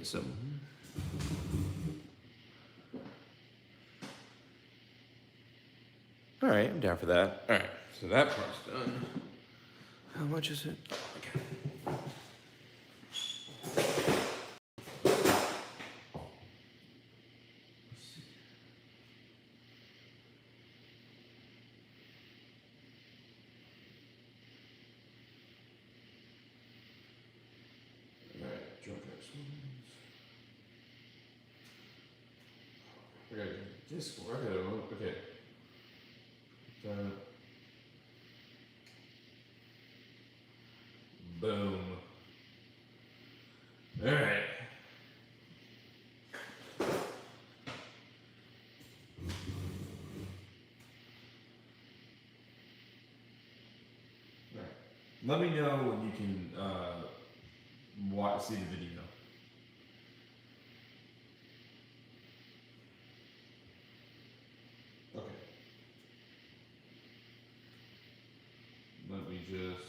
get some. All right, I'm down for that. All right, so that part's done. How much is it? Okay. Okay, Discord. Okay. Boom. All right. Let me know when you can see the video. Okay. Let me just.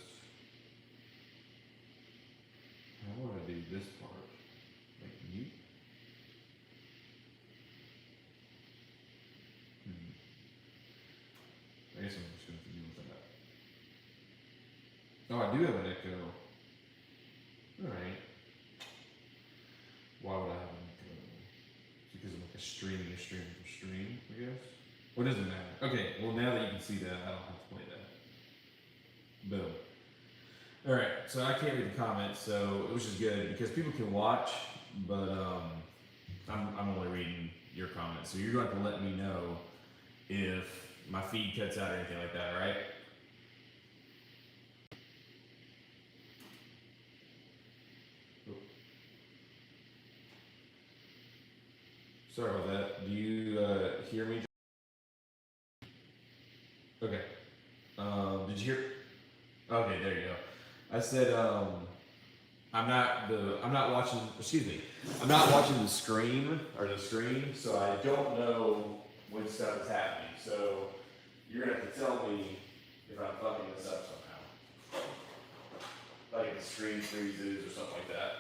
How would I do this part? Like mute? I guess I'm just going to deal with that. Oh, I do have an echo. Alright. Why would I have an echo? Because I'm like a stream from stream, I guess? Well, it doesn't matter. Okay, well now that you can see that, I don't have to play that. Boom. Alright, so I can't read the comments, so which is good because people can watch, but I'm only reading your comments. So you're going to let me know if my feed cuts out or anything like that, right? Sorry about that. Do you hear me? Okay. Did you hear? Okay, there you go. I said I'm not watching. Excuse me. I'm not watching the screen or the screen, so I don't know when stuff is happening. So you're gonna have to tell me if I'm fucking this up somehow. Like if the screen freezes or something like that.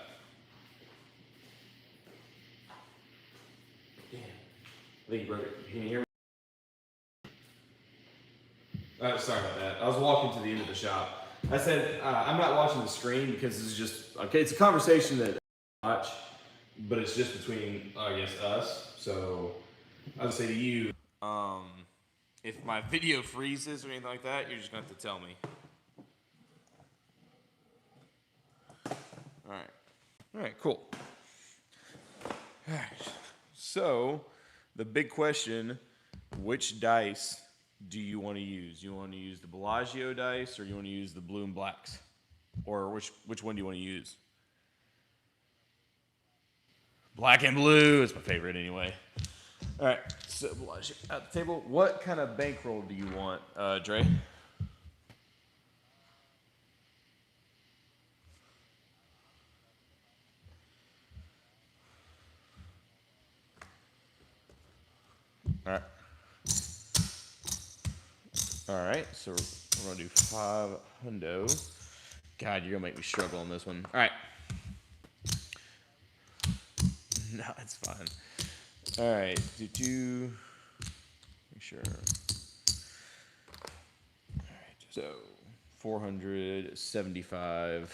Damn. I think you broke it. Can you hear me? Sorry about that. I was walking to the end of the shop. I said I'm not watching the screen because this is just okay. It's a conversation that I watch, but it's just between I guess us. So I would say to you, if my video freezes or anything like that, you're just gonna have to tell me. All right, cool. All right. So the big question: which dice do you want to use? You want to use the Bellagio dice, or you want to use the blue and blacks, or which one do you want to use? Black and blue is my favorite anyway. All right, so Bellagio at the table. What kind of bankroll do you want, Dre? All right. All right, so we're gonna do 5 hundo. God, you're gonna make me struggle on this one. All right. No, it's fine. All right, make sure. All right, so 400, 75,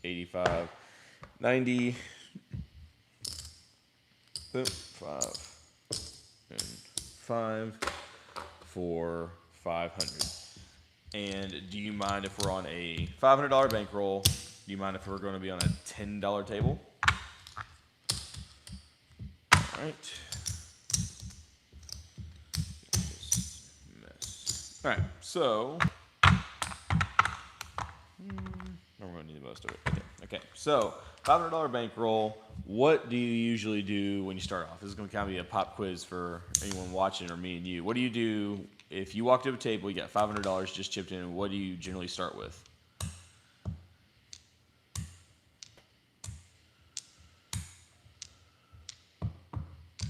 85, 90, 5, and 5, 4, 500. And do you mind if we're on a $500 bankroll? Do you mind if we're going to be on a $10 table? All right. All right, so we're going to need most of it. Okay. So $500 bankroll. What do you usually do when you start off? This is going to kind of be a pop quiz for anyone watching or me and you. What do you do if you walk to a table, you got $500 just chipped in? What do you generally start with?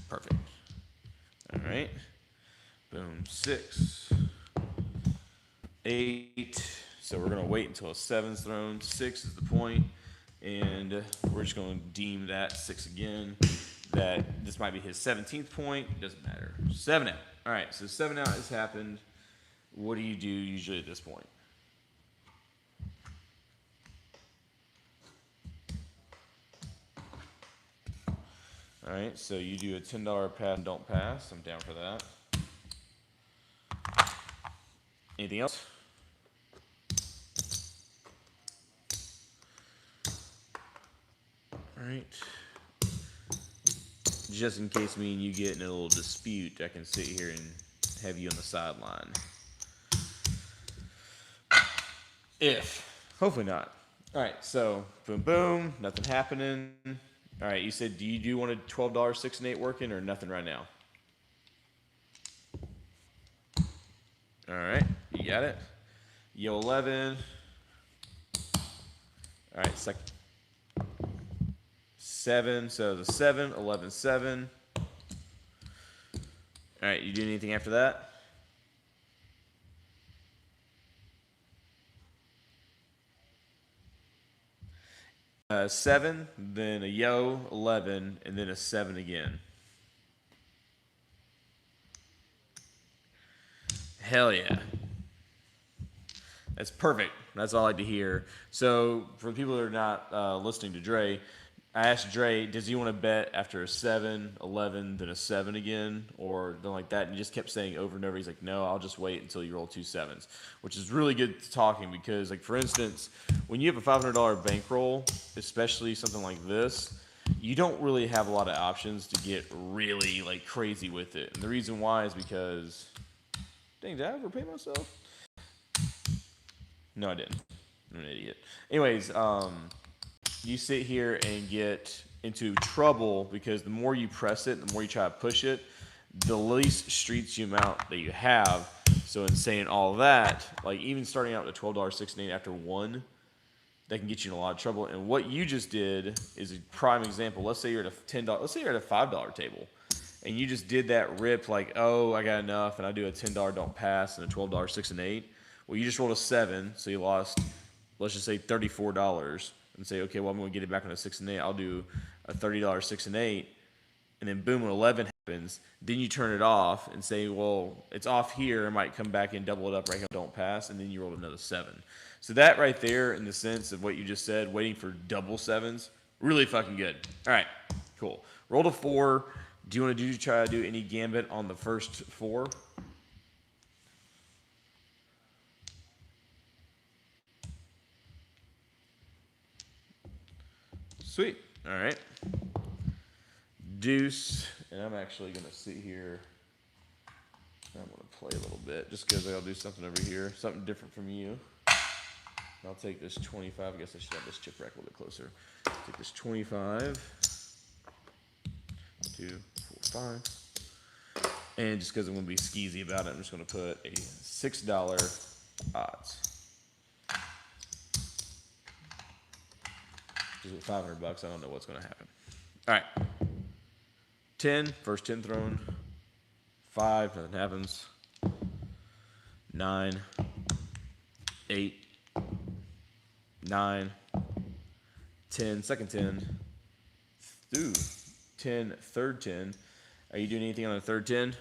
Perfect. All right. Boom. 6, 8. So we're going to wait until a 7's thrown. 6 is the point. and we're just going to deem that 6 again. That this might be his 17th point. Doesn't matter. 7 out. All right, so 7 out has happened. What do you do usually at this point? All right, so you do a $10 pass and don't pass. I'm down for that. Anything else? All right. Just in case me and you get in a little dispute, I can sit here and have you on the sideline. If. Hopefully not. All right, so boom, boom, nothing happening. All right, you said, do you want a $12 6 and 8 working or nothing right now? All right, you got it. Yo 11. All right, 7, so the 7, 11, 7. All right, you do anything after that? Seven, then a yo, 11, and then a 7 again. Hell yeah. That's perfect. That's all I like to hear. So for people that are not listening to Dre, I asked Dre, does he want to bet after a 7, 11, then a 7 again, or something like that? And he just kept saying over and over, he's like, no, I'll just wait until you roll 2 7s, which is really good talking because, like, for instance, when you have a $500 bankroll, especially something like this, you don't really have a lot of options to get really, like, crazy with it. And the reason why is because, dang, did I overpay myself? No, I didn't. I'm an idiot. Anyways, you sit here and get into trouble because the more you press it, the more you try to push it, the least streets amount that you have. So in saying all that, like even starting out with a $12 6 and 8 after 1, that can get you in a lot of trouble. And what you just did is a prime example. Let's say you're at a $10, let's say you're at a $5 table, and you just did that rip like, oh, I got enough, and I do a $10 don't pass and a $12 6 and 8. Well, you just rolled a 7, so you lost, let's just say $34. And say, okay, well, I'm going to get it back on a 6 and 8. I'll do a $30 6 and 8, and then boom, when 11 happens, then you turn it off and say, well, it's off here. I might come back and double it up right here. Don't pass, and then you roll another 7. So that right there, in the sense of what you just said, waiting for double 7s, really fucking good. All right, cool. Roll a 4. Do you want to try to do any gambit on the first 4? Sweet. All right. Deuce. And I'm actually going to sit here. I'm going to play a little bit just because I'll do something over here. Something different from you. I'll take this 25. I guess I should have this chip rack a little bit closer. Take this 25. 2, 4, 5. And just because I'm going to be skeezy about it, I'm just going to put a $6 odds. With $500, I don't know what's going to happen. All right. 10, first 10 thrown. 5, nothing happens. 9, 8, 9, 10, second 10. Ooh, 10, third 10. Are you doing anything on the third 10?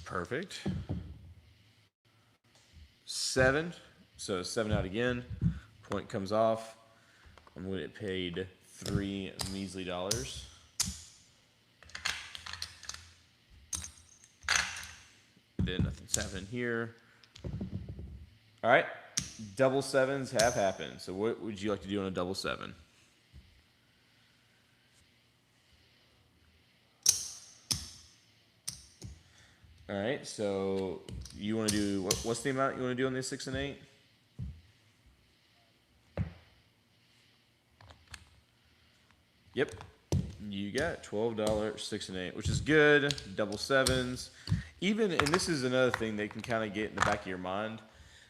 Perfect. 7. So 7 out again. Point comes off. I'm going to get paid $3 measly. Then nothing's happening here. All right. Double 7s have happened. So what would you like to do on a double 7? All right. So you want to do, what's the amount you want to do on this 6 and 8? Yep. You got $12 6 and 8, which is good. Double 7s. Even, and this is another thing that can kind of get in the back of your mind.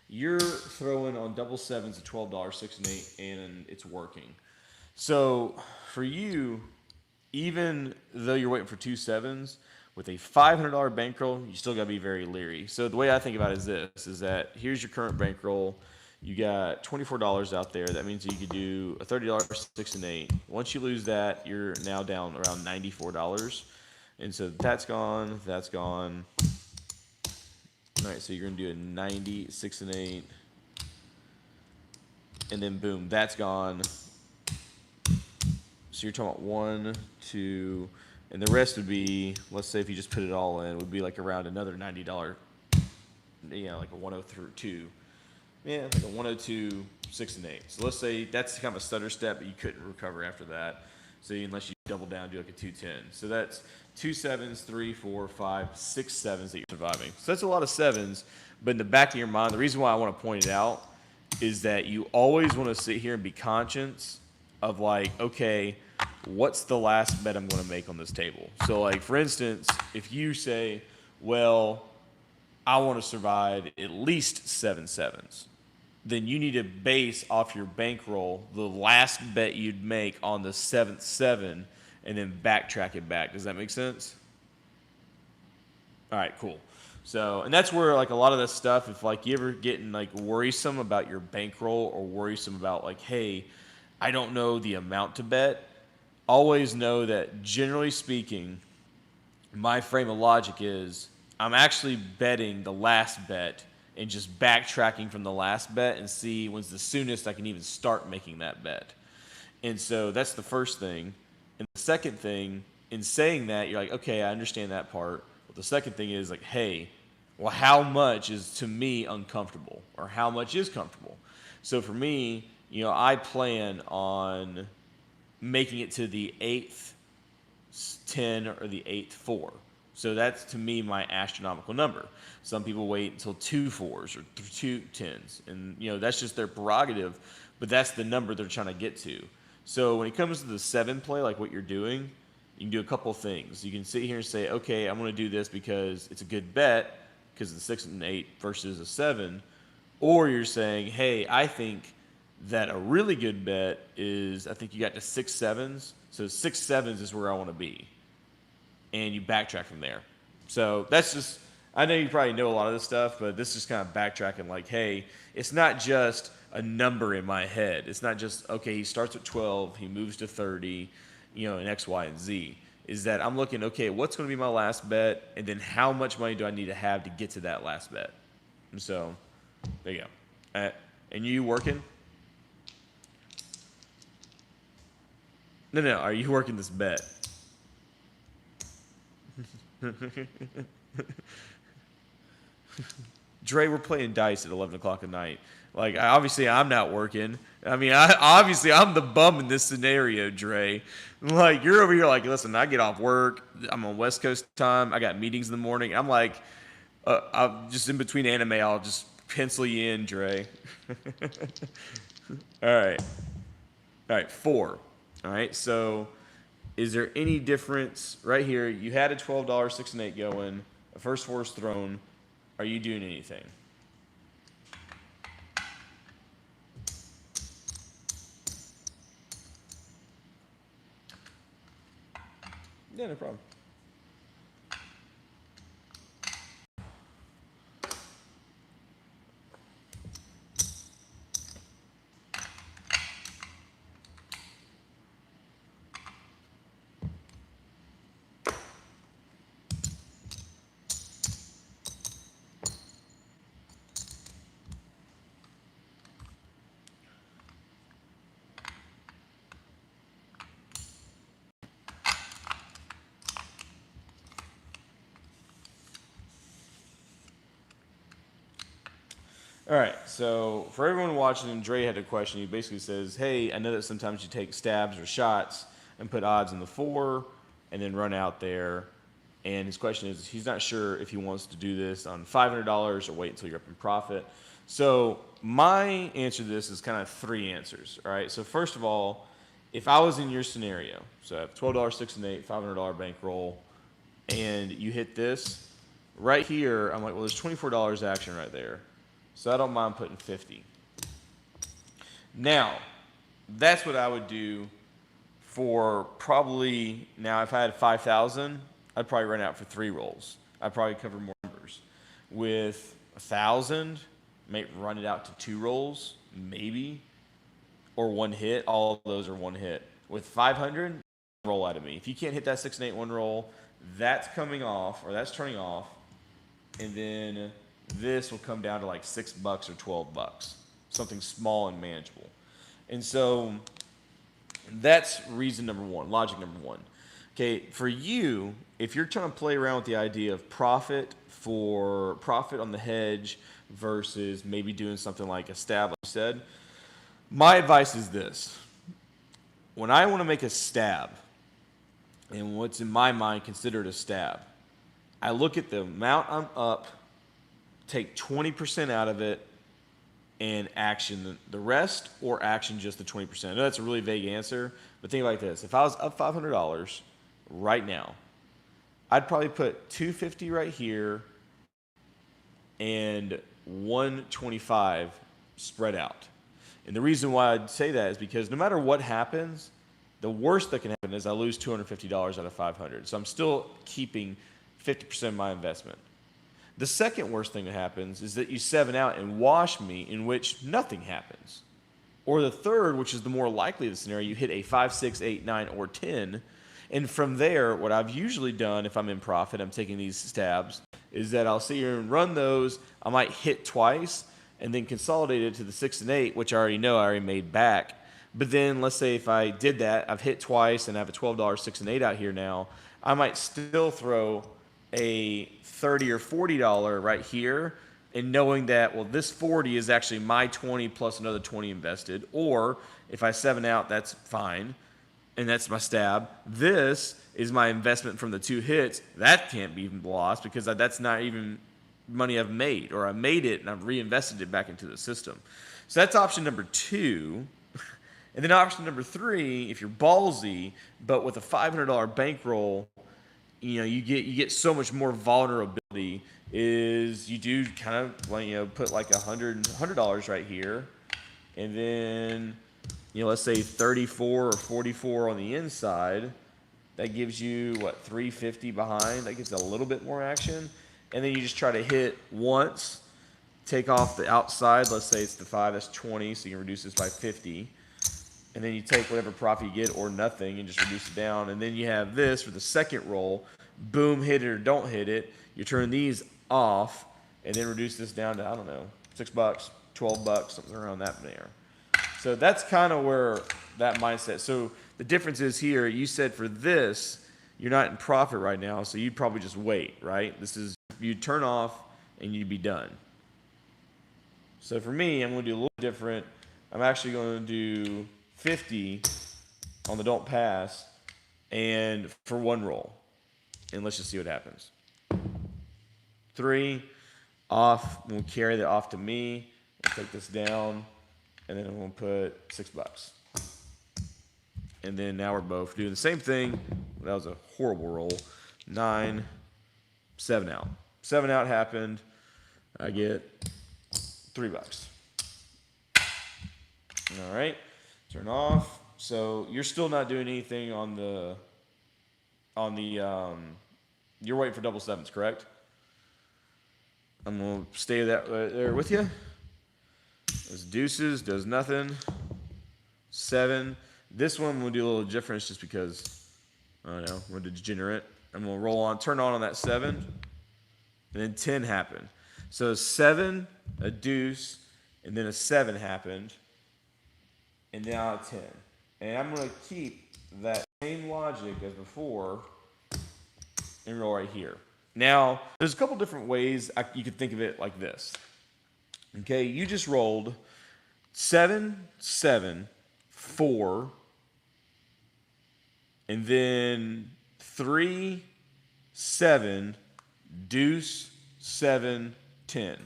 You're throwing on double 7s at $12 6 and 8, and it's working. So for you, even though you're waiting for 2 7s, with a $500 bankroll, you still got to be very leery. So the way I think about it is this, is that here's your current bankroll. You got $24 out there. That means you could do a $30 6 and 8. Once you lose that, you're now down around $94. And so that's gone. That's gone. All right, so you're going to do a 90 6 and 8. And then boom, that's gone. So you're talking about 1, 2, and the rest would be, let's say if you just put it all in, would be like around another $90, like a 102. Yeah, like a 102, 6 and 8. So let's say that's kind of a stutter step, but you couldn't recover after that. So unless you double down, do like a 210. So that's 2 sevens, 3, 4, 5, 6 sevens that you're surviving. So that's a lot of sevens, but in the back of your mind, the reason why I want to point it out is that you always want to sit here and be conscious of like, okay, what's the last bet I'm going to make on this table? So like, for instance, if you say, well, I want to survive at least 7 sevens, then you need to base off your bankroll the last bet you'd make on the 7th 7 and then backtrack it back. Does that make sense? All right, cool. So, and that's where like a lot of this stuff, if like you ever getting like worrisome about your bankroll or worrisome about like, hey, I don't know the amount to bet, always know that generally speaking, my frame of logic is I'm actually betting the last bet and just backtracking from the last bet and see when's the soonest I can even start making that bet. And so that's the first thing. And the second thing, in saying that, you're like, okay, I understand that part. But the second thing is like, hey, well, how much is to me uncomfortable, or how much is comfortable? So for me, I plan on making it to the 8th 10 or the 8th 4. So that's to me my astronomical number. Some people wait until 2 4s or 2 10s, and that's just their prerogative, but that's the number they're trying to get to. So when it comes to the 7 play, like what you're doing, you can do a couple things. You can sit here and say, okay, I'm going to do this because it's a good bet because of the 6 and 8 versus a 7, or you're saying, hey, I think that a really good bet is, I think you got to 6 sevens. So 6 sevens is where I want to be. And you backtrack from there. So that's just, I know you probably know a lot of this stuff, but this is kind of backtracking like, hey, it's not just a number in my head. It's not just, okay, he starts at 12, he moves to 30, and X, Y, and Z. Is that I'm looking, okay, what's going to be my last bet? And then how much money do I need to have to get to that last bet? And so, there you go. And you working? No, are you working this bet? Dre, we're playing dice at 11 o'clock at night. Like, obviously, I'm not working. I mean, obviously, I'm the bum in this scenario, Dre. Like, you're over here like, listen, I get off work. I'm on West Coast time. I got meetings in the morning. I'm like, I'm just in between anime. I'll just pencil you in, Dre. All right, 4. All right, so is there any difference right here? You had a $12 6 and 8 going. The first 4 is thrown. Are you doing anything? Yeah, no problem. All right, so for everyone watching, and Dre had a question. He basically says, hey, I know that sometimes you take stabs or shots and put odds in the 4 and then run out there. And his question is, he's not sure if he wants to do this on $500 or wait until you're up in profit. So my answer to this is kind of 3 answers. All right, so first of all, if I was in your scenario, so I have $12 6 and 8, $500 bankroll, and you hit this right here, I'm like, well, there's $24 action right there. So I don't mind putting 50. Now, that's what I would do for probably, now if I had 5,000, I'd probably run out for 3 rolls. I'd probably cover more numbers. With 1,000, may run it out to 2 rolls, maybe, or 1 hit. All of those are 1 hit. With 500, roll out of me. If you can't hit that 6 and 8 1 roll, that's coming off, or that's turning off, and then this will come down to like $6 or $12, something small and manageable. And so that's reason number one, logic number one. Okay, for you, if you're trying to play around with the idea of profit on the hedge versus maybe doing something like a stab, like you said, my advice is this. When I want to make a stab, and what's in my mind considered a stab, I look at the amount I'm up, take 20% out of it, and action the rest, or action just the 20%. I know that's a really vague answer, but think like this. If I was up $500 right now, I'd probably put $250 right here and $125 spread out. And the reason why I'd say that is because no matter what happens, the worst that can happen is I lose $250 out of $500. So I'm still keeping 50% of my investment. The second worst thing that happens is that you 7 out and wash me, in which nothing happens. Or the third, which is the more likely of the scenario, you hit a 5, 6, 8, 9, or 10. And from there, what I've usually done if I'm in profit, I'm taking these stabs, is that I'll sit here and run those. I might hit twice and then consolidate it to the 6 and 8, which I already know I already made back. But then let's say if I did that, I've hit twice and I have a $12 6 and 8 out here now, I might still throw a $30 or $40 right here, and knowing that, well, this 40 is actually my 20 plus another 20 invested. Or if I 7 out, that's fine, and that's my stab. This is my investment from the 2 hits. That can't be lost because that's not even money I've made, or I made it and I've reinvested it back into the system. So that's option number 2. And then option number 3, if you're ballsy, but with a $500 bankroll, you get so much more vulnerability, is you do kind of put like $100 right here, and then let's say 34 or 44 on the inside. That gives you what, 350 behind. That gives a little bit more action, and then you just try to hit once, take off the outside. Let's say it's the 5, that's 20, so you can reduce this by 50. And then you take whatever profit you get or nothing and just reduce it down. And then you have this for the second roll. Boom, hit it or don't hit it. You turn these off and then reduce this down to, I don't know, $6, $12, something around that there. So that's kind of where that mindset. So the difference is here, you said for this, you're not in profit right now, so you'd probably just wait, right? This is, you'd turn off and you'd be done. So for me, I'm going to do a little different. I'm actually going to do 50 on the don't pass and for 1 roll, and let's just see what happens. 3 off. We'll carry that off to me and take this down, and then I'm going to put $6. And then now we're both doing the same thing. That was a horrible roll. 9, 7 out. 7 out happened. I get $3. All right. Turn off. So you're still not doing anything on the you're waiting for double sevens, correct? I'm gonna stay there with you. Those deuces does nothing. 7. This one we'll do a little difference just because I don't know, we're degenerate. I'm gonna roll on, turn on that 7, and then 10 happened. So 7, a deuce, and then a 7 happened. And now a 10. And I'm going to keep that same logic as before and roll right here. Now, there's a couple different ways you could think of it like this. Okay, you just rolled 7, 7, 4, and then 3, 7, deuce, 7, 10.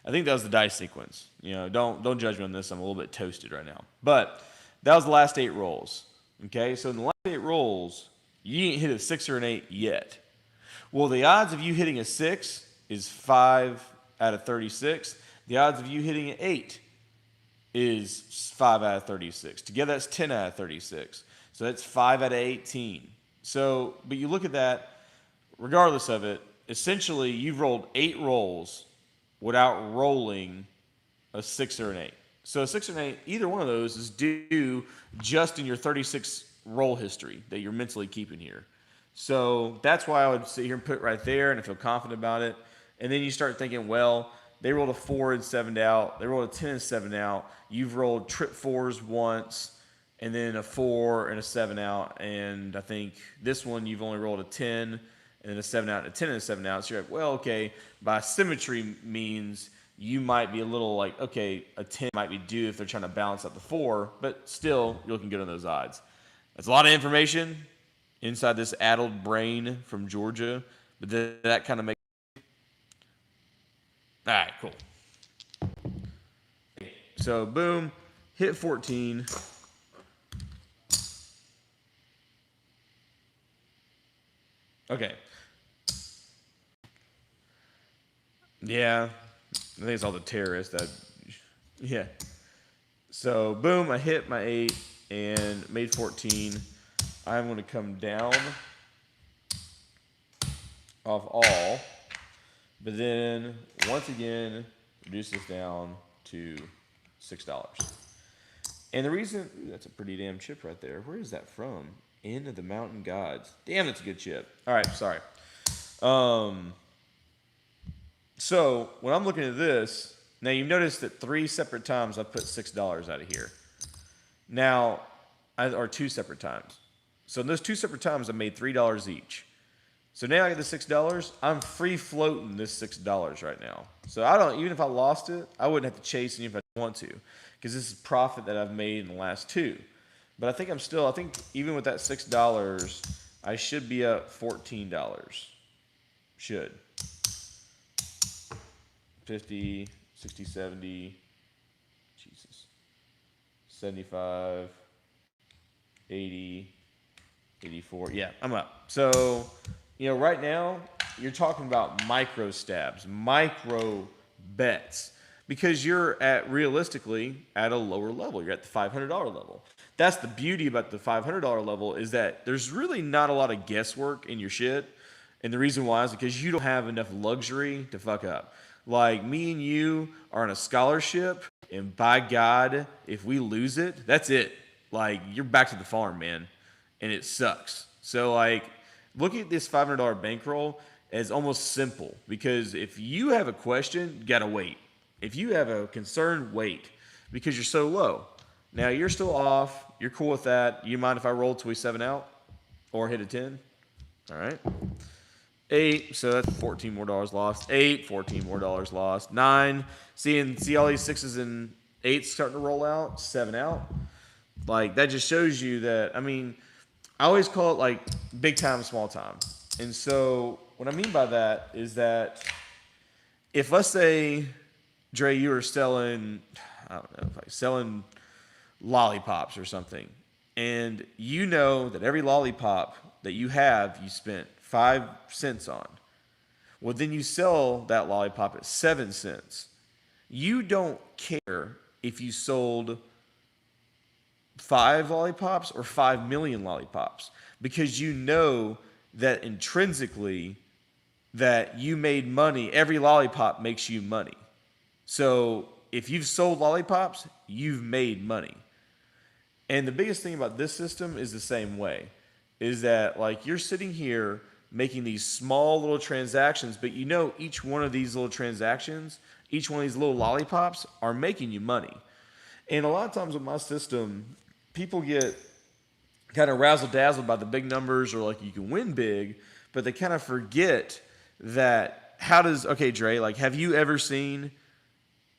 I think that was the dice sequence. Don't judge me on this. I'm a little bit toasted right now. But that was the last 8 rolls. Okay, so in the last 8 rolls, you ain't hit a 6 or an 8 yet. Well, the odds of you hitting a 6 is 5 out of 36. The odds of you hitting an 8 is 5 out of 36. Together, that's 10 out of 36. So that's 5 out of 18. So, but you look at that, regardless of it, essentially you've rolled 8 rolls without rolling a 6 or an 8. So a 6 or an 8, either one of those is due just in your 36 roll history that you're mentally keeping here. So that's why I would sit here and put it right there, and I feel confident about it. And then you start thinking, well, they rolled a 4 and 7 out. They rolled a 10 and 7 out. You've rolled trip 4s once, and then a 4 and a 7 out. And I think this one you've only rolled a 10 and then a 7 out and a 10 and a 7 out. So you're like, well, okay, by symmetry means you might be a little like, okay, a 10 might be due if they're trying to balance out the 4, but still, you're looking good on those odds. That's a lot of information inside this addled brain from Georgia, but that kind of makes. All right, cool. So, boom, hit 14. Okay. Yeah, I think it's all the terrorists that. Yeah. So, boom, I hit my 8 and made 14. I'm going to come down off all, but then once again reduce this down to $6. And the reason, ooh, that's a pretty damn chip right there. Where is that from? Inn of the Mountain Gods. Damn, that's a good chip. All right, sorry. So when I'm looking at this, now you've noticed that 3 separate times I put $6 out of here. Now, or 2 separate times. So in those 2 separate times, I made $3 each. So now I get the $6. I'm free floating this $6 right now. So I don't, even if I lost it, I wouldn't have to chase even if I want to, because this is profit that I've made in the last 2. But I think I think even with that $6, I should be up $14. Should. 50, 60, 70, Jesus, 75, 80, 84. Yeah, I'm up. So, right now, you're talking about micro stabs, micro bets, because you're realistically at a lower level. You're at the $500 level. That's the beauty about the $500 level, is that there's really not a lot of guesswork in your shit. And the reason why is because you don't have enough luxury to fuck up. Like, me and you are on a scholarship, and by God, if we lose it, that's it. Like, you're back to the farm, man. And it sucks. So, like, looking at this $500 bankroll as almost simple, because if you have a question, you gotta wait. If you have a concern, wait, because you're so low. Now, you're still off. You're cool with that. You mind if I roll till we 7 out or hit a 10? All right. 8, so that's $14 more lost. 8, $14 more lost. 9, see all these 6s and 8s starting to roll out. 7 out. Like, that just shows you that, I always call it like big time, small time. And so what I mean by that is that if, let's say, Dre, you were selling, I don't know, like selling lollipops or something, and you know that every lollipop that you have, you spent 5 cents on. Well, then you sell that lollipop at 7 cents. You don't care if you sold 5 lollipops or 5 million lollipops, because you know that intrinsically that you made money. Every lollipop makes you money. So if you've sold lollipops, you've made money. And the biggest thing about this system is the same way, is that, like, you're sitting here making these small little transactions, but each one of these little transactions, each one of these little lollipops are making you money. And a lot of times with my system, people get kind of razzle-dazzled by the big numbers, or like you can win big, but they kind of forget that okay, Dre, like, have you ever seen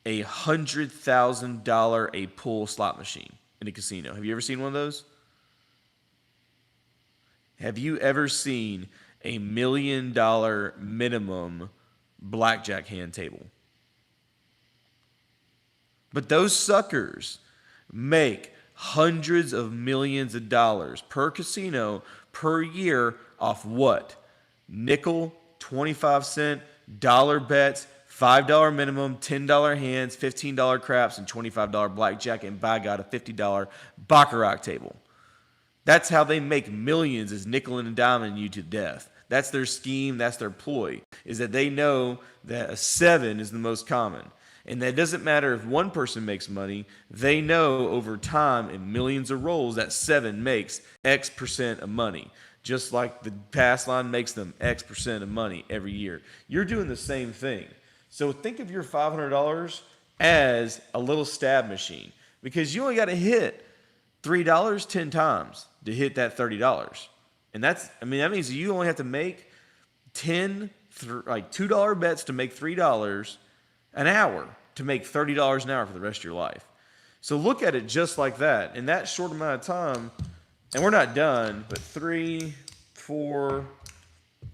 a $100,000 a pull slot machine in a casino? Have you ever seen one of those? Have you ever seen a $1 million minimum blackjack hand table? But those suckers make hundreds of millions of dollars per casino per year off what? Nickel, 25-cent, dollar bets, $5 minimum, $10 hands, $15 craps, and $25 blackjack, and by God, a $50 baccarat table. That's how they make millions, is nickel and diming you to death. That's their scheme. That's their ploy, is that they know that a 7 is the most common. And that doesn't matter if one person makes money. They know over time in millions of rolls that 7 makes X percent of money. Just like the pass line makes them X percent of money every year. You're doing the same thing. So think of your $500 as a little stab machine, because you only got to hit $3 10 times to hit that $30. And that means you only have to make 10 like $2 bets to make $3 an hour to make $30 an hour for the rest of your life. So look at it just like that. In that short amount of time, and we're not done, but 3, 4,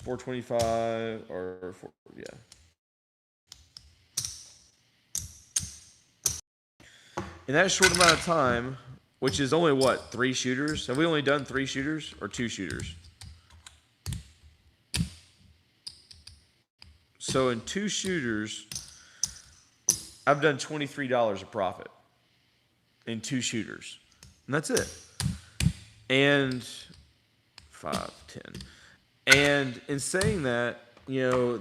425, or 4, yeah. In that short amount of time, which is only what, 3 shooters? Have we only done 3 shooters or 2 shooters? So in 2 shooters, I've done $23 of profit in 2 shooters. And that's it. And 5, 10. And in saying that,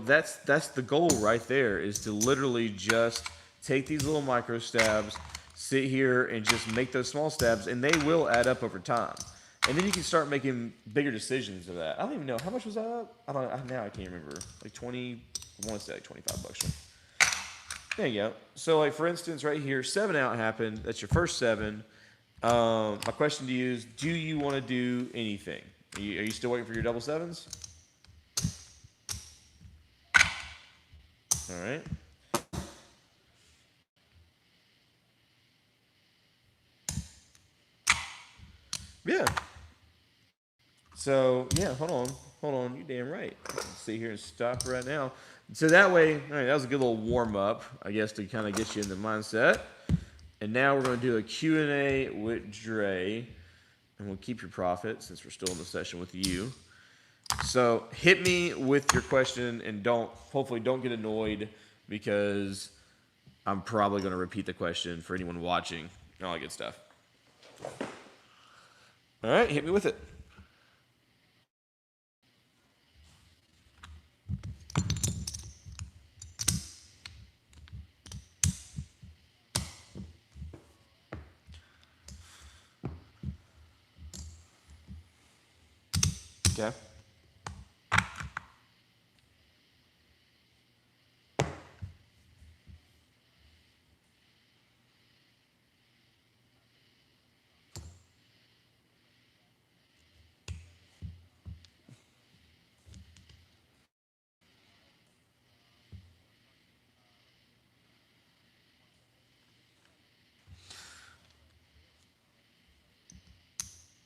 that's the goal right there, is to literally just take these little micro stabs, sit here and just make those small stabs, and they will add up over time. And then you can start making bigger decisions of that. I don't even know. How much was that up? Now I can't remember. Like 20, I want to say like $25. There you go. So like for instance, right here, 7 out happened. That's your first 7. My question to you is, do you want to do anything? Are you still waiting for your double 7s? All right. Yeah. So, yeah, hold on. You damn right. Let's sit here and stop right now. So that way, all right, that was a good little warm-up, I guess, to kind of get you in the mindset. And now we're going to do a Q&A with Dre. And we'll keep your profit since we're still in the session with you. So hit me with your question, and hopefully don't get annoyed, because I'm probably going to repeat the question for anyone watching and all that good stuff. All right, hit me with it. Okay.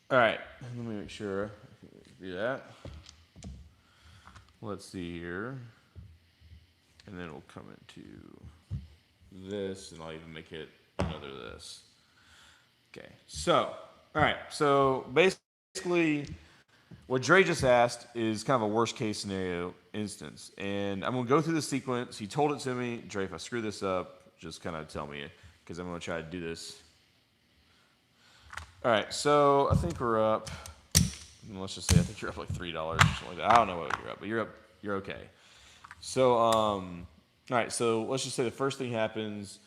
All right, let me make sure I can do that. Let's see here. And then we'll come into this, and I'll even make it another this. Okay, so, all right, so basically what Dre just asked is kind of a worst case scenario instance. And I'm going to go through the sequence. He told it to me. Dre, if I screw this up, just kind of tell me, because I'm going to try to do this. All right, so I think we're up. Let's just say I think you're up like $3 or something like that. I don't know what you're up, but you're okay. So, all right, so let's just say the first thing happens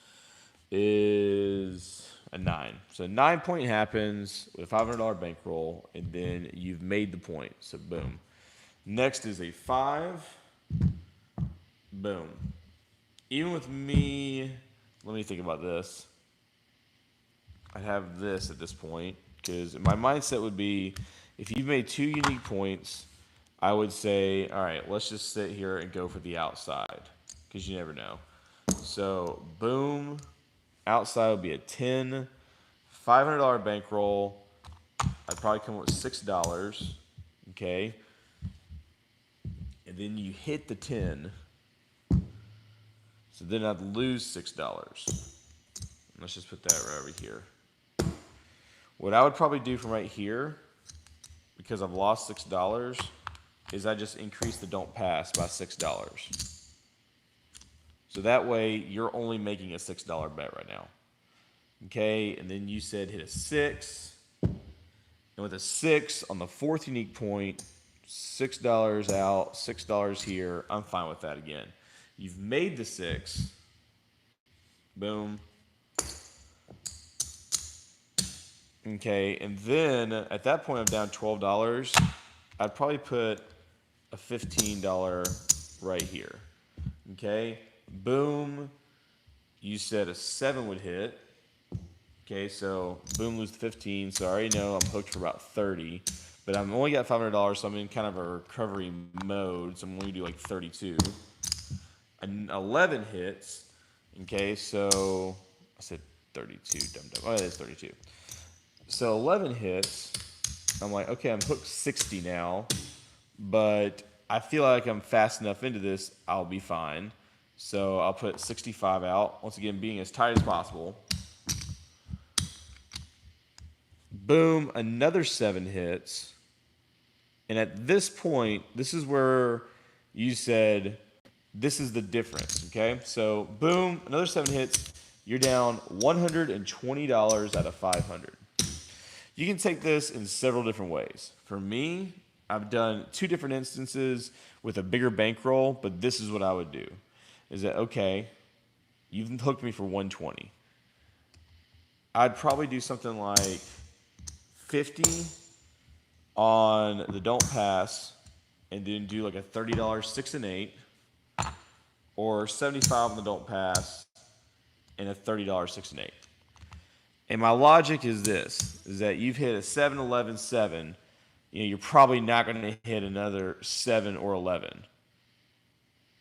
is a 9. So a 9 point happens with a $500 bankroll, and then you've made the point. So boom. Next is a 5. Boom. Even with me, let me think about this. I'd have this at this point, because my mindset would be, if you've made 2 unique points, I would say, all right, let's just sit here and go for the outside, because you never know. So boom, outside would be a 10, $500 bankroll. I'd probably come up with $6, okay? And then you hit the 10. So then I'd lose $6. Let's just put that right over here. What I would probably do from right here, because I've lost $6, is I just increase the don't pass by $6. So that way you're only making a $6 bet right now. Okay, and then you said hit a 6. And with a 6 on the 4th unique point, $6 out, $6 here. I'm fine with that again. You've made the 6. Boom. Okay, and then at that point I'm down $12. I'd probably put a $15 right here. Okay, boom. You said a 7 would hit. Okay, so boom, lose the 15. So I already know I'm hooked for about 30. But I've only got $500, so I'm in kind of a recovery mode. So I'm going to do like 32. An 11 hits. Okay, so I said 32. Dumb. Oh, it is 32. So 11 hits. I'm like, okay, I'm hooked 60 now. But I feel like I'm fast enough into this, I'll be fine. So I'll put 65 out. Once again, being as tight as possible. Boom, another 7 hits. And at this point, this is where you said, this is the difference, okay? So boom, another 7 hits. You're down $120 out of 500. You can take this in several different ways. For me, I've done 2 different instances with a bigger bankroll, but this is what I would do. Is that, okay, you've hooked me for 120. I'd probably do something like 50 on the don't pass, and then do like a $30 6 and 8, or 75 on the don't pass, and a $30 6 and 8. And my logic is this: is that you've hit a 7, 11, 7. You know, you're probably not going to hit another 7 or 11.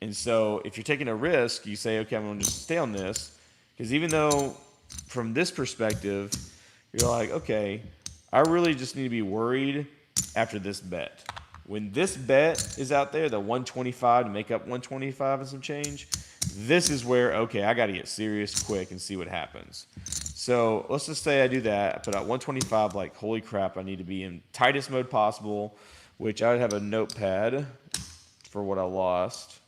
And so if you're taking a risk, you say, okay, I'm going to just stay on this, because even though from this perspective, you're like, okay, I really just need to be worried after this bet. When this bet is out there, the 125 to make up 125 and some change, this is where, okay, I got to get serious quick and see what happens. So let's just say I do that. I put out 125, like, holy crap, I need to be in tightest mode possible, which I would have a notepad for what I lost.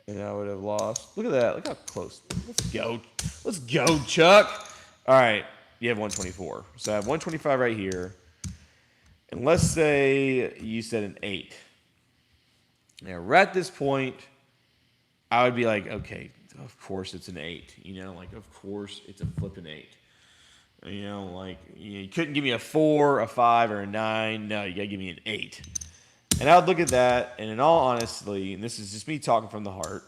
And I would have lost. Look at that. Look how close. Let's go. Let's go, Chuck. All right. You have 124. So I have 125 right here. And let's say you said an 8. Now, right at this point, I would be like, okay, of course it's an 8. You know, like, of course it's a flipping 8. You know, like, you couldn't give me a 4, a 5, or a 9. No, you got to give me an 8. And I would look at that, and in all honesty, and this is just me talking from the heart,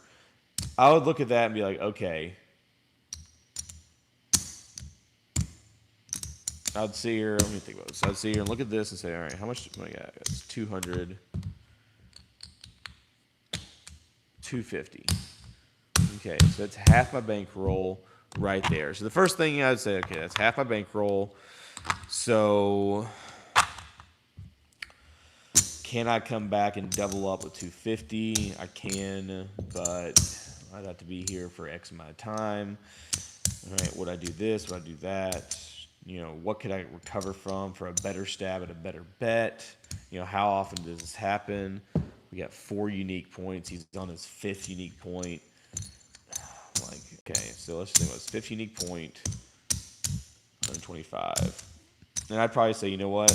I would look at that and be like, okay, I'd sit here, let me think about this. I'd sit here and look at this and say, all right, how much do I got? It's 200, 250. Okay, so that's half my bankroll right there. So the first thing I'd say, okay, that's half my bankroll. So can I come back and double up with 250? I can, but I'd have to be here for X amount of time. All right, would I do this? Would I do that? You know, what could I recover from for a better stab at a better bet? You know, how often does this happen? We got 4 unique points. He's on his 5th unique point. Like, okay, so let's think about his 5th unique point, 125. And I'd probably say, you know what?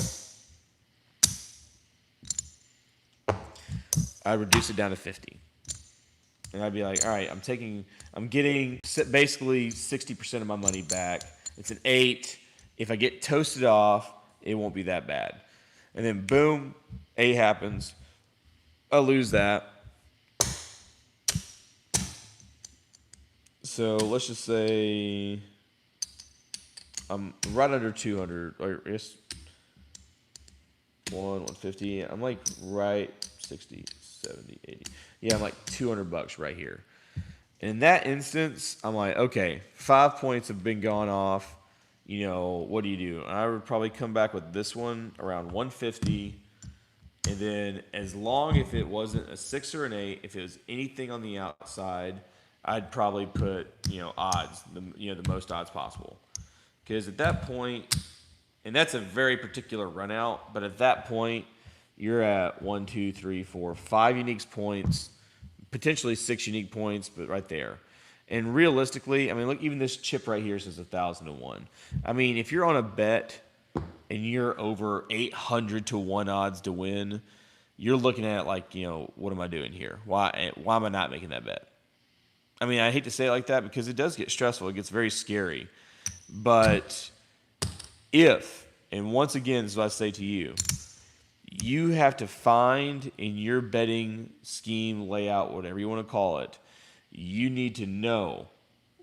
I'd reduce it down to 50. And I'd be like, all right, I'm getting basically 60% of my money back. It's an 8. If I get toasted off, it won't be that bad. And then boom, 8 happens. I lose that. So let's just say I'm right under 200, or I guess 150. I'm like right 60, 70, 80. Yeah, I'm like $200 right here. And in that instance, I'm like, okay, 5 points have been gone off. You know, what do you do? And I would probably come back with this one around 150. And then as long if it wasn't a 6 or an 8, if it was anything on the outside, I'd probably put, you know, odds, the most odds possible. Because at that point, and that's a very particular run out, but at that point, you're at 1, 2, 3, 4, 5 unique points, potentially 6 unique points, but right there. And realistically, I mean, look, even this chip right here says 1,000-1. I mean, if you're on a bet and you're over 800-1 odds to win, you're looking at like, you know, what am I doing here? Why am I not making that bet? I mean, I hate to say it like that because it does get stressful. It gets very scary. But if, and once again, this is what I say to you, you have to find in your betting scheme, layout, whatever you want to call it, you need to know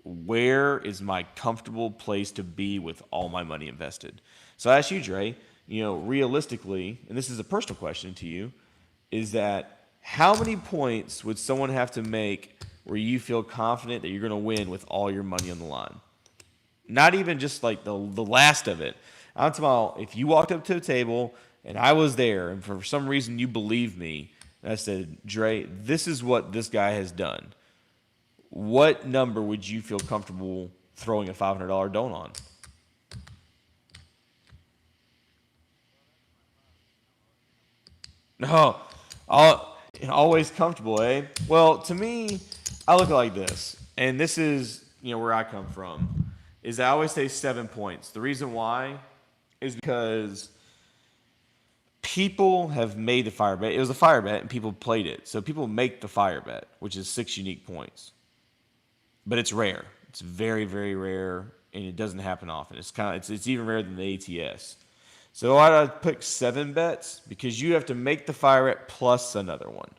where is my comfortable place to be with all my money invested. So I ask you, Dre, realistically, and this is a personal question to you, is that how many points would someone have to make where you feel confident that you're going to win with all your money on the line? Not even just like the last of it. I'm talking about if you walked up to a table and I was there and for some reason you believed me and I said, Dre, this is what this guy has done. What number would you feel comfortable throwing a $500 don on? No, always comfortable, eh? Well, to me, I look at it like this, and this is where I come from. Is I always say 7 points. The reason why is because people have made the fire bet. It was a fire bet, and people played it. So people make the fire bet, which is 6 unique points. But it's rare. It's very, very rare, and it doesn't happen often. It's even rarer than the ATS. So I pick 7 bets because you have to make the fire bet plus another one.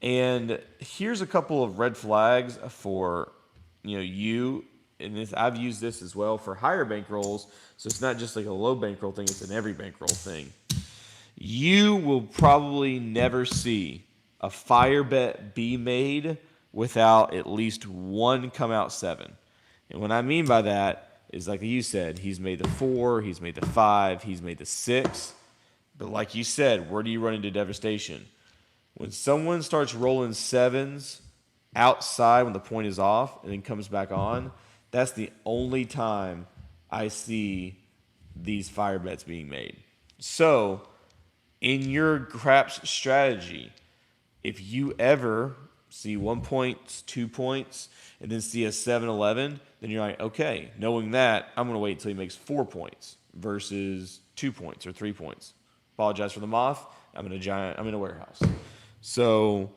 And here's a couple of red flags for you. And I've used this as well for higher bankrolls. So it's not just like a low bankroll thing. It's an every bankroll thing. You will probably never see a fire bet be made without at least one come out 7. And what I mean by that is like you said, he's made the 4, he's made the 5, he's made the 6. But like you said, where do you run into devastation? When someone starts rolling 7s outside when the point is off and then comes back on, that's the only time I see these fire bets being made. So in your craps strategy, if you ever see 1 point, 2 points, and then see a 7-11, then you're like, okay, knowing that, I'm going to wait until he makes 4 points versus 2 points or 3 points. Apologize for the moth. I'm in a warehouse. So,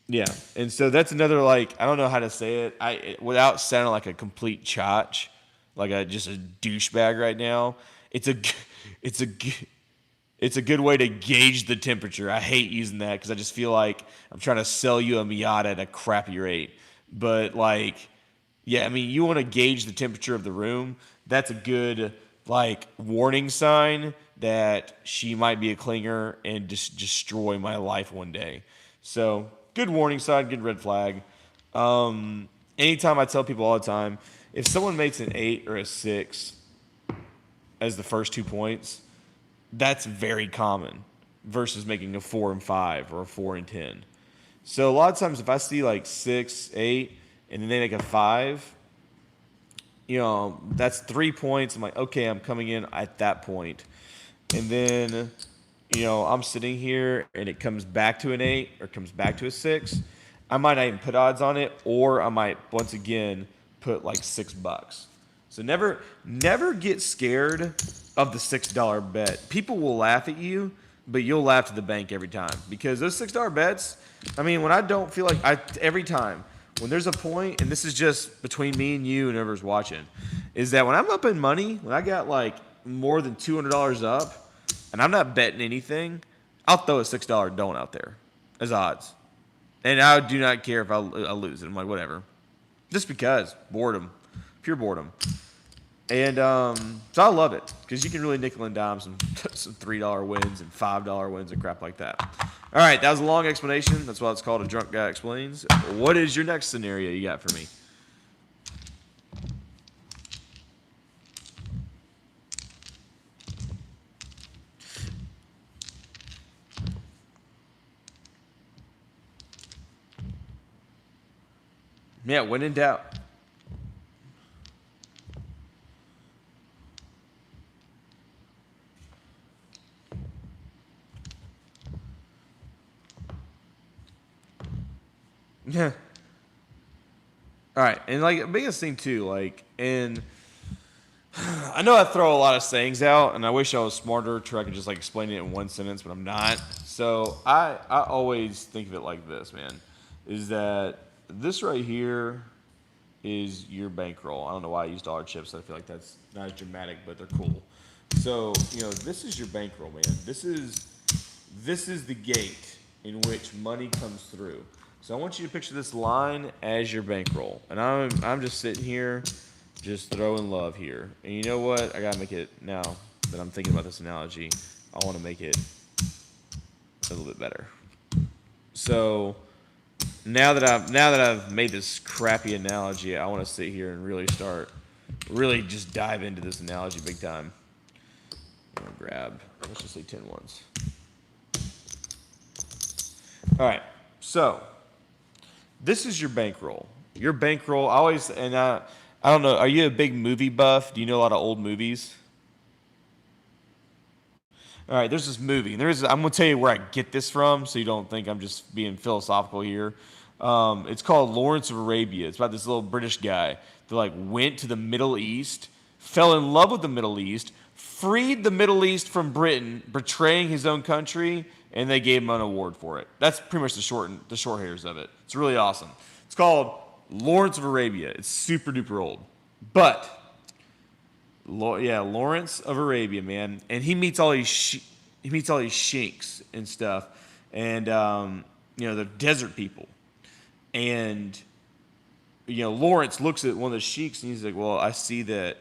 yeah. And so that's another, I don't know how to say it. Without sounding like a complete chotch, just a douchebag right now, it's a good way to gauge the temperature. I hate using that because I just feel like I'm trying to sell you a Miata at a crappy rate. But you want to gauge the temperature of the room. That's a good warning sign that she might be a clinger and just destroy my life one day. So good warning sign, good red flag. Anytime I tell people all the time, if someone makes an 8 or a 6 as the first 2 points, that's very common versus making a 4 and 5 or a 4 and 10. So a lot of times if I see 6, 8, and then they make a 5, that's 3 points. I'm like, okay, I'm coming in at that point. And then, I'm sitting here and it comes back to an 8 or comes back to a 6. I might not even put odds on it, or I might once again put $6. So never get scared of the $6 bet. People will laugh at you, but you'll laugh to the bank every time because those $6 bets. I mean, when I don't feel every time when there's a point, and this is just between me and you and whoever's watching, is that when I'm up in money, when I got more than $200 up, and I'm not betting anything, I'll throw a $6 don out there as odds, and I do not care if I lose it. I'm like, whatever, just because boredom. Pure boredom. And so I love it because you can really nickel and dime some $3 wins and $5 wins and crap like that. All right, that was a long explanation. That's why it's called A Drunk Guy Explains. What is your next scenario you got for me? Yeah, when in doubt. Yeah. All right, and the biggest thing too, and I know I throw a lot of sayings out, and I wish I was smarter to I could just explain it in one sentence, but I'm not. So I always think of it like this, man. Is that this right here is your bankroll. I don't know why I use dollar chips. I feel like that's not as dramatic, but they're cool. So, this is your bankroll, man. This is the gate in which money comes through. So I want you to picture this line as your bankroll. And I'm just sitting here just throwing love here. And you know what? I got to make it, now that I'm thinking about this analogy, I want to make it a little bit better. So now that I've made this crappy analogy, I want to sit here and really just dive into this analogy big time. I'm gonna grab, let's just say 10 ones. All right, so this is your bankroll. Your bankroll, I don't know, are you a big movie buff? Do you know a lot of old movies? All right, there's this movie. I'm going to tell you where I get this from so you don't think I'm just being philosophical here. It's called Lawrence of Arabia. It's about this little British guy that went to the Middle East, fell in love with the Middle East, freed the Middle East from Britain, betraying his own country, and they gave him an award for it. That's pretty much the short hairs of it. It's really awesome. It's called Lawrence of Arabia. It's super duper old. But Lawrence of Arabia, man, and he meets all these sheiks and stuff, and the desert people, and Lawrence looks at one of the sheiks and he's like, "Well, I see that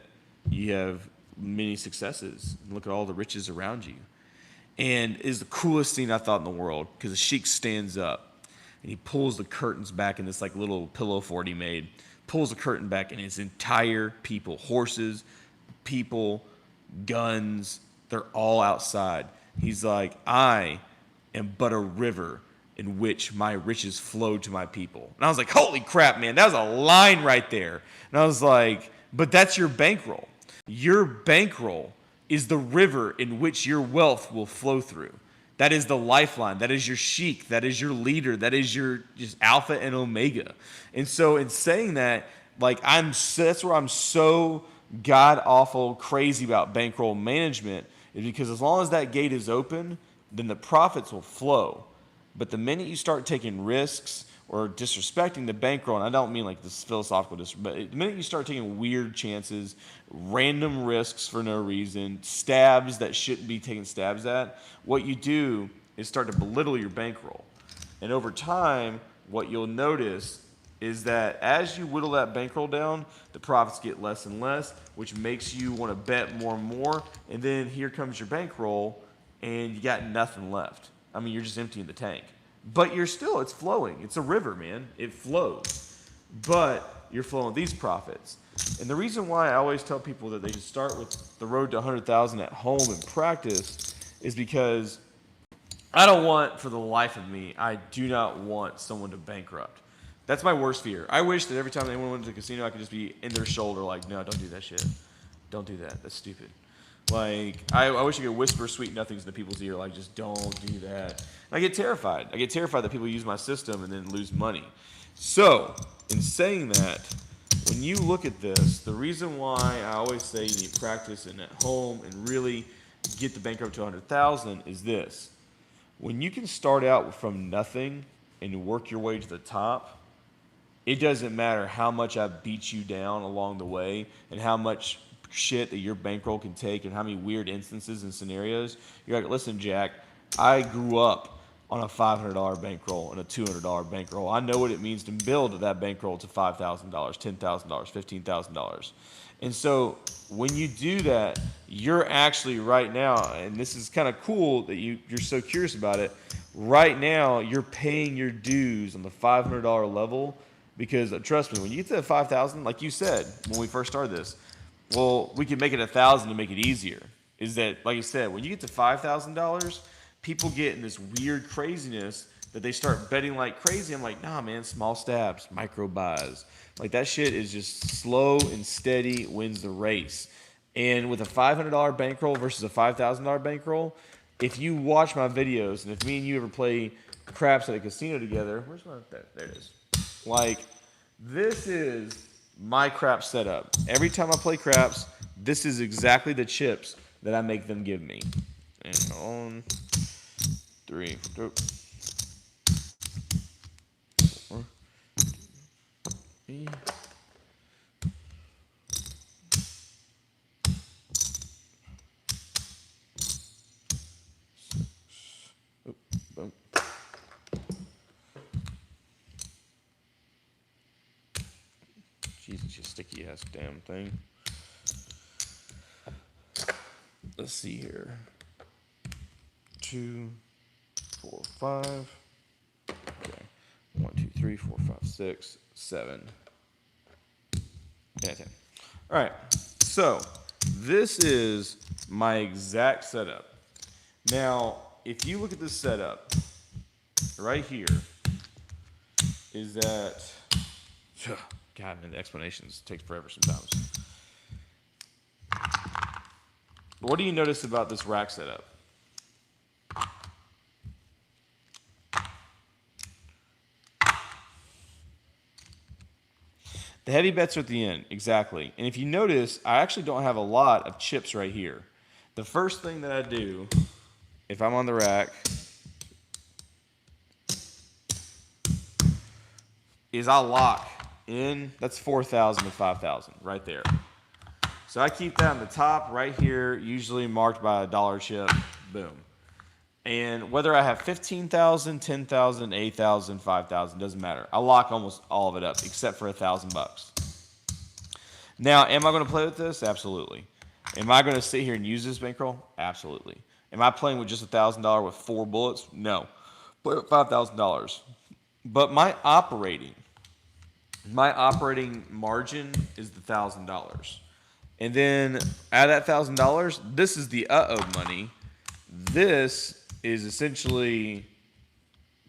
you have many successes. Look at all the riches around you," and it's the coolest scene I thought in the world because the sheik stands up and he pulls the curtains back in this little pillow fort he made, pulls the curtain back, and his entire people, horses, people, guns, they're all outside. He's like, "I am but a river in which my riches flow to my people." And I was like, holy crap, man, that was a line right there. And I was like, but that's your bankroll. Your bankroll is the river in which your wealth will flow through. That is the lifeline. That is your sheik. That is your leader. That is your just alpha and omega. And so in saying that, that's where I'm so god awful crazy about bankroll management, is because as long as that gate is open, then the profits will flow. But the minute you start taking risks or disrespecting the bankroll, and I don't mean this philosophical but the minute you start taking weird chances, random risks for no reason, stabs that shouldn't be taking stabs at, what you do is start to belittle your bankroll. And over time, what you'll notice is that as you whittle that bankroll down, the profits get less and less, which makes you want to bet more and more. And then here comes your bankroll, and you got nothing left. I mean, you're just emptying the tank. But it's flowing. It's a river, man. It flows. But you're flowing these profits. And the reason why I always tell people that they should start with the road to 100,000 at home and practice is because I don't want, for the life of me, I do not want someone to bankrupt. That's my worst fear. I wish that every time anyone went to the casino, I could just be in their shoulder no, don't do that shit. Don't do that. That's stupid. I wish I could whisper sweet nothings into people's ear, just don't do that. And I get terrified. I get terrified that people use my system and then lose money. So, in saying that, when you look at this, the reason why I always say you need practice and at home and really get the bankroll to 100,000 is this. When you can start out from nothing and work your way to the top, it doesn't matter how much I beat you down along the way and how much shit that your bankroll can take and how many weird instances and scenarios. You're like, listen, Jack, I grew up on a $500 bankroll and a $200 bankroll. I know what it means to build that bankroll to $5,000, $10,000, $15,000. And so when you do that, you're actually right now, and this is kind of cool that you're so curious about it, right now you're paying your dues on the $500 level. Because trust me, when you get to the 5,000, like you said when we first started this, well, we can make it 1,000 to make it easier. Is that, like you said, when you get to $5,000, people get in this weird craziness that they start betting like crazy. I'm like, nah, man, small stabs, micro buys. That shit is just slow and steady wins the race. And with a $500 bankroll versus a $5,000 bankroll, if you watch my videos and if me and you ever play craps at a casino together, where's my, there it is. This is my crap setup. Every time I play craps, this is exactly the chips that I make them give me. And 3, 4, 3. Boom. Jesus, you sticky ass damn thing. Let's see here. 2, 4, 5. Okay. 1, 2, 3, 4, 5, 6, 7. Yeah, 10. All right. So this is my exact setup. Now, if you look at this setup right here, is that God, man, the explanations take forever sometimes. What do you notice about this rack setup? The heavy bets are at the end, exactly. And if you notice, I actually don't have a lot of chips right here. The first thing that I do, if I'm on the rack, is I lock in, that's 4,000 to 5,000 right there. So I keep that on the top right here, usually marked by a dollar chip, boom. And whether I have 15,000, 10,000, 8,000, 5,000, doesn't matter. I lock almost all of it up except for $1,000. Now, am I going to play with this? Absolutely. Am I going to sit here and use this bankroll? Absolutely. Am I playing with just $1,000 with 4 bullets? No. Play with $5,000. But my operating margin is the $1,000. And then out of that $1,000, this is the money. This is essentially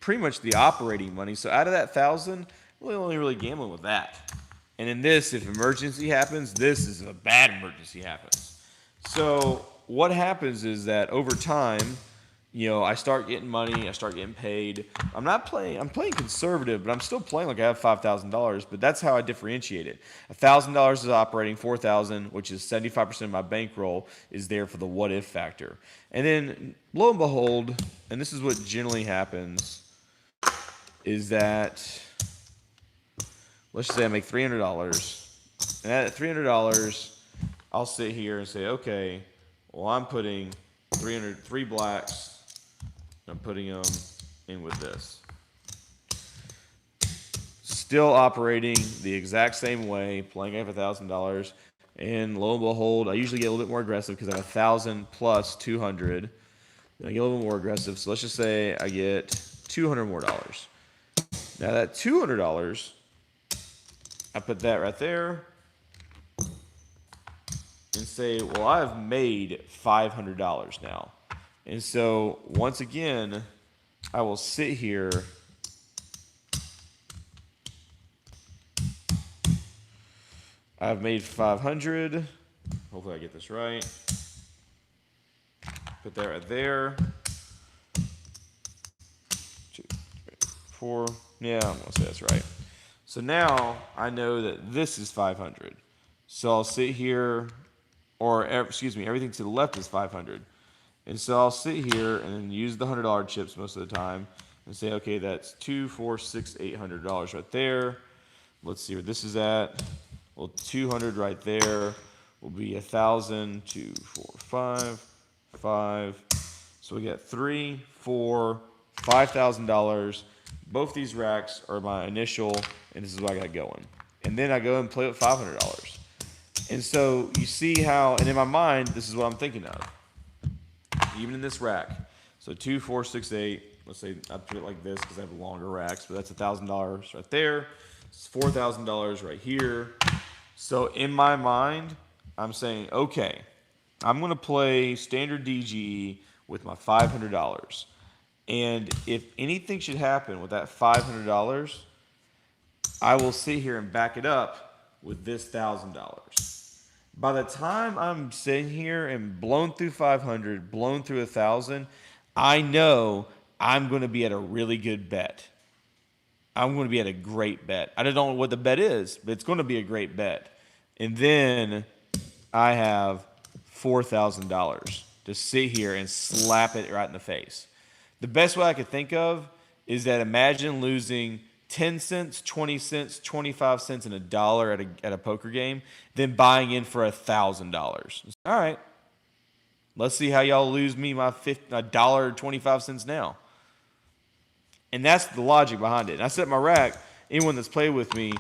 pretty much the operating money. So out of that 1,000, we're only really gambling with that. And in this, if emergency happens, this is a bad emergency happens. So what happens is that over time, I start getting money, I start getting paid. I'm playing conservative, but I'm still playing like I have $5,000, but that's how I differentiate it. $1,000 is operating, 4,000, which is 75% of my bankroll, is there for the what if factor. And then lo and behold, and this is what generally happens, is that, let's just say I make $300. And at $300, I'll sit here and say, okay, well, I'm putting 3 blacks. I'm putting them in with this. Still operating the exact same way, playing at $1,000. And lo and behold, I usually get a little bit more aggressive because I have 1,000 plus 200. Then I get a little bit more aggressive. So let's just say I get $200 more. Now that $200, I put that right there and say, well, I've made $500 now. And so once again, I will sit here I've made 500. Hopefully I get this right. Put that right there. 2, 3, 4. Yeah, I'm going to say that's right. So now I know that this is 500. So I'll sit here, everything to the left is 500. And so I'll sit here and then use the $100 chips most of the time and say, okay, that's $200, $400, $600, $800 right there. Let's see where this is at. Well, 200 right there will be 1,000, 2, 4, 5, 5. So we got $3, $4, $5,000. Both these racks are my initial, and this is what I got going. And then I go and play with $500. And so you see how, and in my mind, this is what I'm thinking of. Even in this rack. So 2, 4, 6, 8. Let's say I put it like this because I have longer racks, but that's $1,000 right there. It's $4,000 right here. So in my mind, I'm saying, okay, I'm going to play standard DGE with my $500. And if anything should happen with that $500, I will sit here and back it up with this $1,000. By the time I'm sitting here and blown through 500, blown through 1,000, I know I'm going to be at a really good bet. I'm going to be at a great bet. I don't know what the bet is, but it's going to be a great bet. And then I have $4,000 to sit here and slap it right in the face. The best way I could think of is that imagine losing 10 cents, 20 cents, 25 cents, and $1 at a poker game, then buying in for $1,000. All right, let's see how y'all lose me my $1.25 now. And that's the logic behind it. And I set my rack, anyone that's played with me,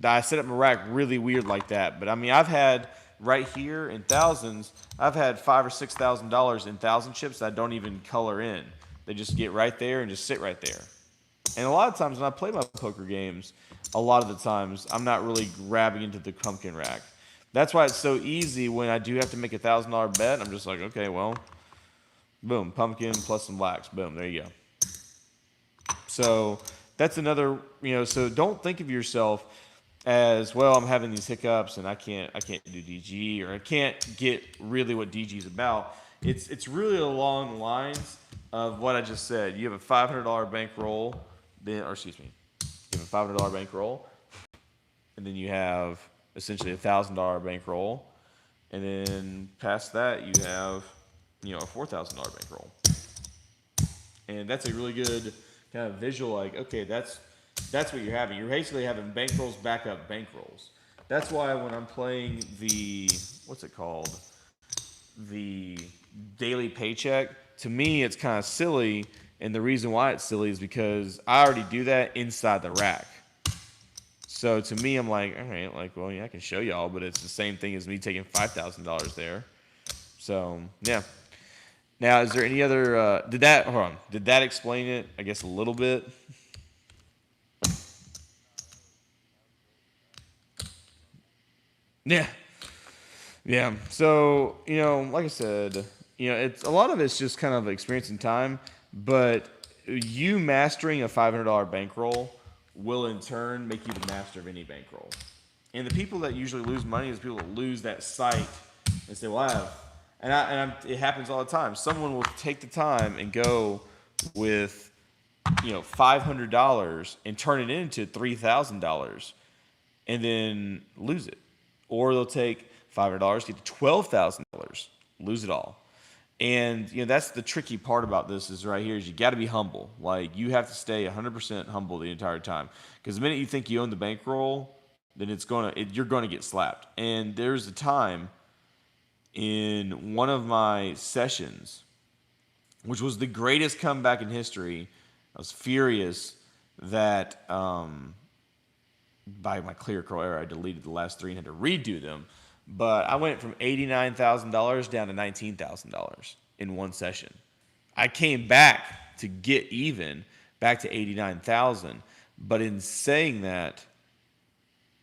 I set up my rack really weird like that. But I mean, I've had right here in thousands, I've had $5,000 or $6,000 in 1,000 chips that I don't even color in. They just get right there and just sit right there. And a lot of times when I play my poker games, a lot of the times I'm not really grabbing into the pumpkin rack. That's why it's so easy when I do have to make $1,000 bet. I'm just like, okay, well, boom, pumpkin plus some blacks. Boom, there you go. So that's another, so don't think of yourself as, well, I'm having these hiccups and I can't do DG, or I can't get really what DG is about. It's really along the lines of what I just said. You have a $500 bankroll, you have a $500 bankroll, and then you have essentially a $1,000 bankroll, and then past that you have, a $4,000 bankroll. And that's a really good kind of visual, like, okay, that's what you're having. You're basically having bankrolls back up bankrolls. That's why when I'm playing the, what's it called? The daily paycheck, to me it's kind of silly, and the reason why it's silly is because I already do that inside the rack. So to me, I'm like, all right, like, well, yeah, I can show y'all, but it's the same thing as me taking $5,000 there. So yeah. Now, is there any other? Did that explain it? I guess a little bit. Yeah. Yeah. So, like I said, it's a lot of it's just kind of experience and time, but you mastering a $500 bankroll will in turn make you the master of any bankroll. And the people that usually lose money is people that lose that sight and say, well, it happens all the time. Someone will take the time and go with, $500 and turn it into $3,000 and then lose it. Or they'll take $500, get to $12,000, lose it all. And that's the tricky part about this is right here is you got to be humble. Like, you have to stay 100% humble the entire time, because the minute you think you own the bankroll, then you're gonna get slapped. And there's a time in one of my sessions, which was the greatest comeback in history. I was furious that by my clear curl error, I deleted the last three and had to redo them. But I went from $89,000 down to $19,000 in one session. I came back to get even, back to $89,000. But in saying that,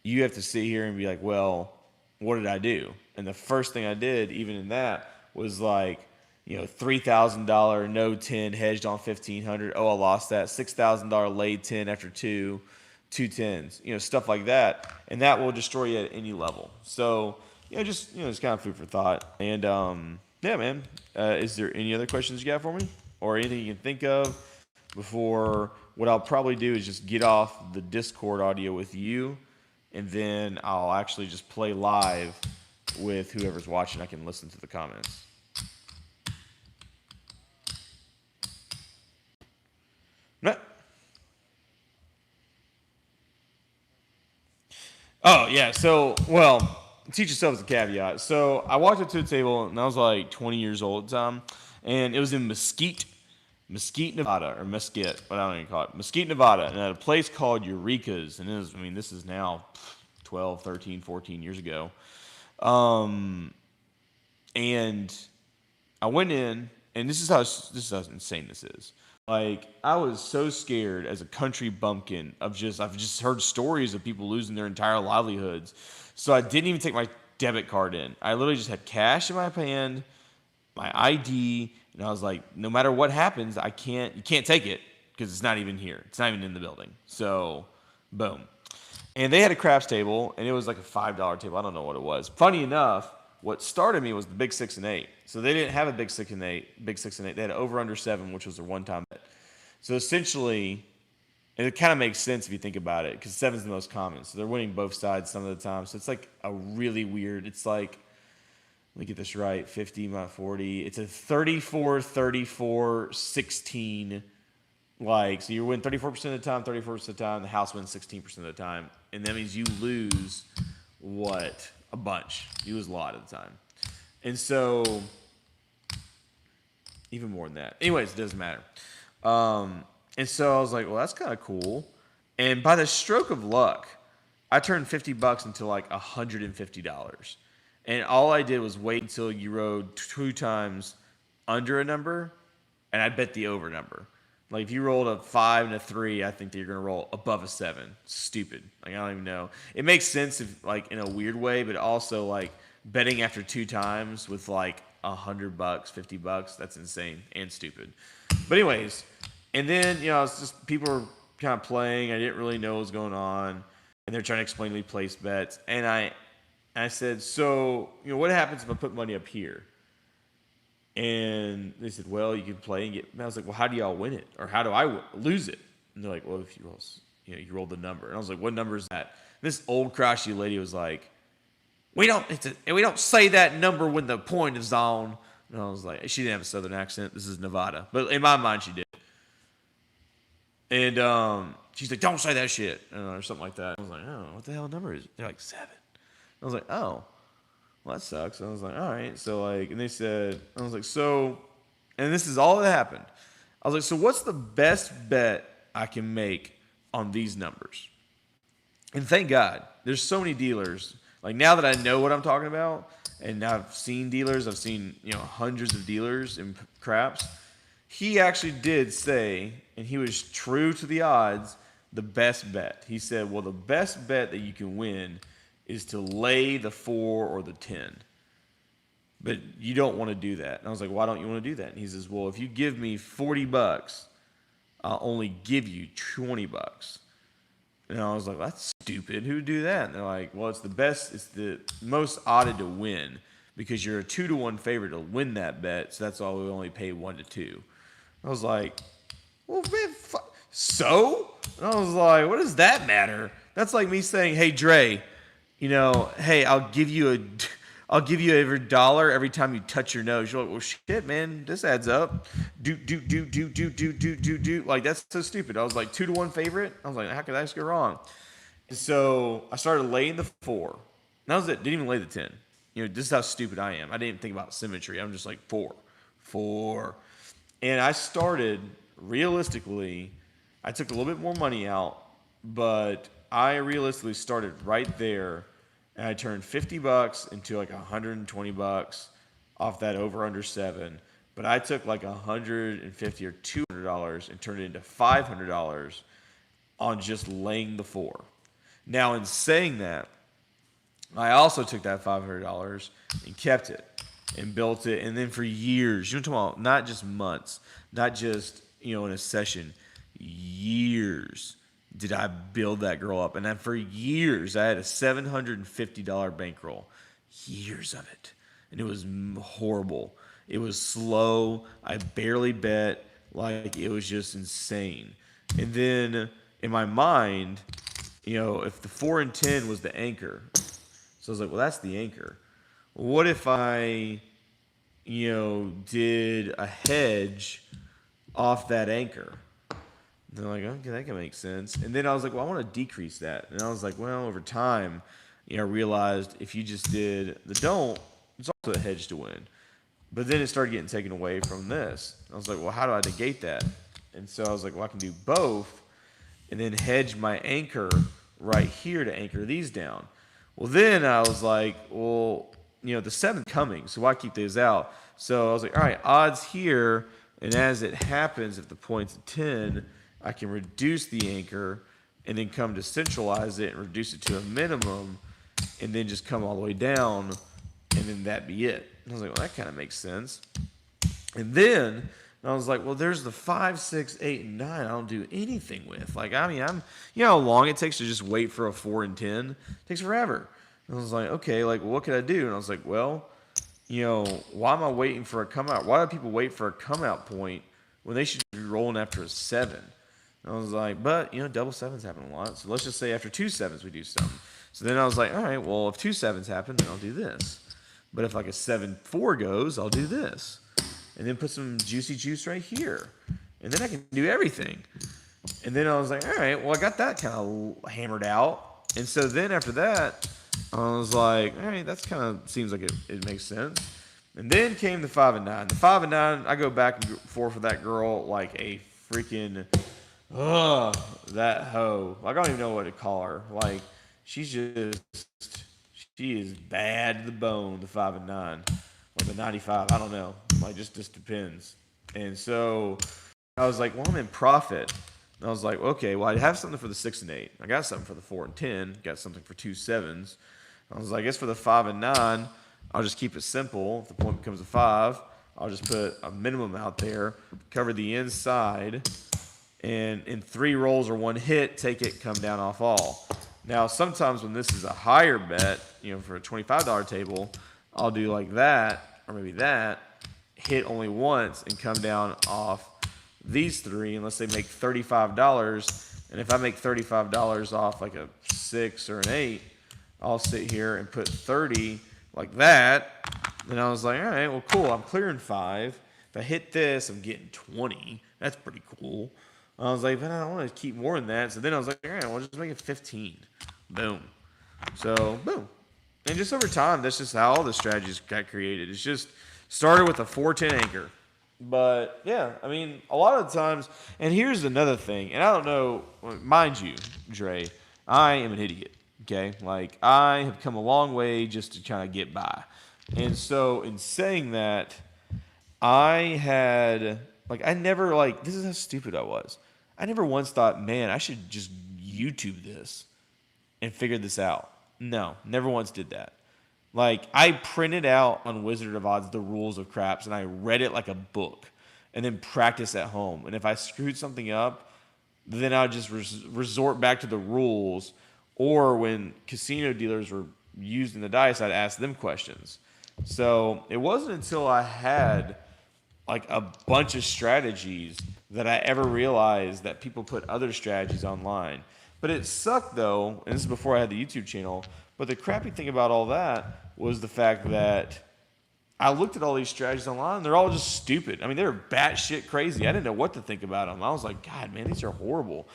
you have to sit here and be like, well, what did I do? And the first thing I did, even in that, was like, $3,000 no 10 hedged on 1,500. Oh, I lost that. $6,000 laid 10 after two 10s. Stuff like that, and that will destroy you at any level. So, just it's kind of food for thought. And yeah, man. Is there any other questions you got for me, or anything you can think of before? What I'll probably do is just get off the Discord audio with you, and then I'll actually just play live with whoever's watching. I can listen to the comments. No. Oh, yeah. So, well, teach yourself as a caveat. So, I walked up to the table, and I was like 20 years old at the time, and it was in Mesquite, Nevada, or Mesquite, what I don't even call it, Mesquite, Nevada, and at a place called Eureka's, and this is now 12, 13, 14 years ago. And I went in, and this is how insane this is. Like, I was so scared as a country bumpkin I've just heard stories of people losing their entire livelihoods. So I didn't even take my debit card in. I literally just had cash in my hand, my ID, and I was like, no matter what happens, you can't take it because it's not even here. It's not even in the building. So, boom. And they had a craps table, and it was like a $5 table. I don't know what it was. Funny enough, what started me was the big 6 and 8. So they didn't have a big 6 and 8. They had over under 7, which was their one-time bet. So essentially, and it kind of makes sense if you think about it, because 7 is the most common. So they're winning both sides some of the time. So it's like a really weird. It's like let me get this right. 50 minus 40. It's a 34, 34, 16. Like, so you win 34% of the time, 34% of the time. The house wins 16% of the time. And that means you lose, what? A bunch. You lose a lot of the time. And so, even more than that. Anyways, it doesn't matter. And so I was like, well, that's kind of cool. And by the stroke of luck, I turned $50 into like $150. And all I did was wait until you rode 2 times under a number, and I bet the over number. Like if you rolled a 5 and a 3, I think that you're gonna roll above a 7. Stupid. Like I don't even know. It makes sense if like in a weird way, but also like betting after 2 times with like $100, $50, that's insane and stupid. But anyways, and then it's just people were kind of playing. I didn't really know what was going on, and they're trying to explain to me place bets, and I said, so what happens if I put money up here? And they said, well, you can play and get. And I was like, well, how do y'all win it, or how do I lose it? And they're like, well, if you roll, you roll the number. And I was like, what number is that? And this old crotchety lady was like, we don't say that number when the point is on. And I was like, she didn't have a southern accent. This is Nevada, but in my mind, she did. And she's like, don't say that shit, or something like that. I was like, oh, what the hell number is it? They're like 7. I was like, oh, well, that sucks. I was like, all right. So like, and they said, I was like, so, and this is all that happened. I was like, so what's the best bet I can make on these numbers? And thank God, there's so many dealers. Like now that I know what I'm talking about, and I've seen dealers, I've seen hundreds of dealers in craps. He actually did say, and he was true to the odds, the best bet. He said, well, the best bet that you can win is to lay the 4 or the 10. But you don't want to do that. And I was like, why don't you want to do that? And he says, well, if you give me $40, I'll only give you $20. And I was like, that's stupid. Who would do that? And they're like, well, it's the most odded to win because you're a 2-to-1 favorite to win that bet. So that's why we only pay 1-to-2. I was like, well, man, so? And I was like, what does that matter? That's like me saying, hey, Dre, hey, I'll give you every $1 every time you touch your nose. You're like, well, shit, man, this adds up. Do. Like, that's so stupid. I was like, 2-to-1 favorite. I was like, how could that go wrong? And so I started laying the 4. And that was it. Didn't even lay the 10. This is how stupid I am. I didn't think about symmetry. I'm just like 4. And I started, realistically, I took a little bit more money out, but I realistically started right there, and I turned $50 into like $120 off that over under 7. But I took like $150 or $200 and turned it into $500 on just laying the 4. Now, in saying that, I also took that $500 and kept it and built it, and then for years, you know what I'm talking about, not just months, not just in a session, years did I build that girl up. And then for years, I had a $750 bankroll. Years of it. And it was horrible. It was slow. I barely bet. Like, it was just insane. And then in my mind, if the 4 and 10 was the anchor. So I was like, well, that's the anchor. What if I, did a hedge off that anchor? They're like, okay, that can make sense. And then I was like, well, I want to decrease that. And I was like, well, over time, I realized if you just did the don't, it's also a hedge to win. But then it started getting taken away from this. I was like, well, how do I negate that? And so I was like, well, I can do both and then hedge my anchor right here to anchor these down. Well, then I was like, well, the 7's coming, so why keep these out? So I was like, all right, odds here, and as it happens, if the point's a 10, I can reduce the anchor and then come to centralize it and reduce it to a minimum and then just come all the way down and then that be it. And I was like, well, that kind of makes sense. And then I was like, well, there's the 5, 6, 8, and 9 I don't do anything with. Like, I mean, how long it takes to just wait for a 4 and 10? It takes forever. And I was like, okay, like, well, what could I do? And I was like, well, why am I waiting for a come out? Why do people wait for a come out point when they should be rolling after a 7? And I was like, but, double 7s happen a lot. So let's just say after 2 7s we do something. So then I was like, all right, well, if 2 7s happen, then I'll do this. But if like a 7-4 goes, I'll do this. And then put some juicy juice right here. And then I can do everything. And then I was like, all right, well, I got that kind of hammered out. And so then after that, I was like, all right, that's kind of seems like it makes sense. And then came the 5 and 9. The 5 and 9, I go back and forth with that girl like a freaking, that hoe. Like, I don't even know what to call her. Like, she is bad to the bone, the 5 and 9. Or the 95, I don't know. Like, just depends. And so I was like, well, I'm in profit. And I was like, okay, well, I have something for the 6 and 8. I got something for the 4 and 10. Got something for 2 7s. I was like, I guess for the 5 and 9, I'll just keep it simple. If the point becomes a 5, I'll just put a minimum out there, cover the inside, and in 3 rolls or 1 hit, take it, come down off all. Now, sometimes when this is a higher bet, for a $25 table, I'll do like that, or maybe that, hit only once and come down off these 3, unless they make $35. And if I make $35 off like a 6 or an 8, I'll sit here and put 30 like that. And I was like, all right, well, cool. I'm clearing 5. If I hit this, I'm getting 20. That's pretty cool. I was like, but I don't want to keep more than that. So then I was like, all right, well, just make it 15. Boom. So, boom. And just over time, that's just how all the strategies got created. It's just started with a 410 anchor. But, yeah, I mean, a lot of the times, and here's another thing, and I don't know, mind you, Dre, I am an idiot, okay? Like, I have come a long way just to kind of get by. And so, in saying that, I had, like, I never, like, this is how stupid I was. I never once thought, man, I should just YouTube this and figure this out. No, never once did that. Like, I printed out on Wizard of Odds the rules of craps, and I read it like a book, and then practice at home. And if I screwed something up, then I would just resort back to the rules. Or when casino dealers were using the dice, I'd ask them questions. So it wasn't until I had like a bunch of strategies that I ever realized that people put other strategies online. But it sucked though, and this is before I had the YouTube channel, but the crappy thing about all that was the fact that I looked at all these strategies online, and they're all just stupid. I mean, they were batshit crazy. I didn't know what to think about them. I was like, God, man, these are horrible.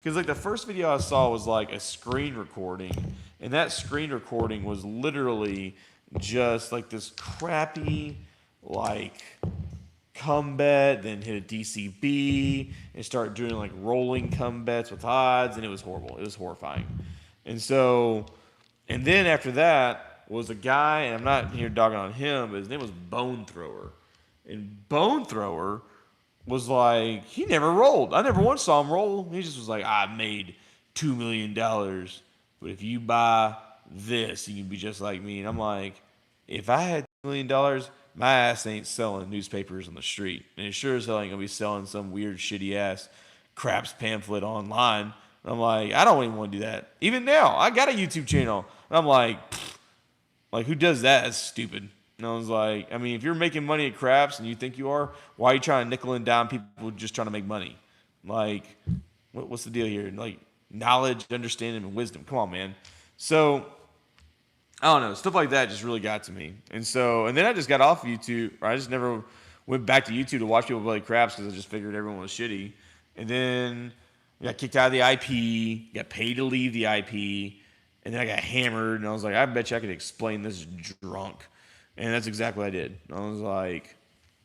Because like the first video I saw was like a screen recording, and that screen recording was literally just like this crappy, like, come bet, then hit a DCB, and start doing like rolling come bets with odds, and it was horrible. It was horrifying. And so, and then after that was a guy, and I'm not here dogging on him, but his name was Bone Thrower. And Bone Thrower was like, he never rolled. I never once saw him roll. He just was like, I made $2 million, but if you buy this, you can be just like me. And I'm like, if I had $2 million, my ass ain't selling newspapers on the street. And it sure as hell ain't going to be selling some weird, shitty-ass craps pamphlet online. And I'm like, I don't even want to do that. Even now, I got a YouTube channel. And I'm like, who does that? That's stupid. And I was like, I mean, if you're making money at craps and you think you are, why are you trying to nickel and dime people just trying to make money? Like, what's the deal here? Like, knowledge, understanding, and wisdom. Come on, man. So, I don't know. Stuff like that just really got to me. And so, and then I just got off of YouTube. Or I just never went back to YouTube to watch people play craps because I just figured everyone was shitty. And then I got kicked out of the IP, got paid to leave the IP, and then I got hammered. And I was like, I bet you I could explain this drunk. And that's exactly what I did. I was like,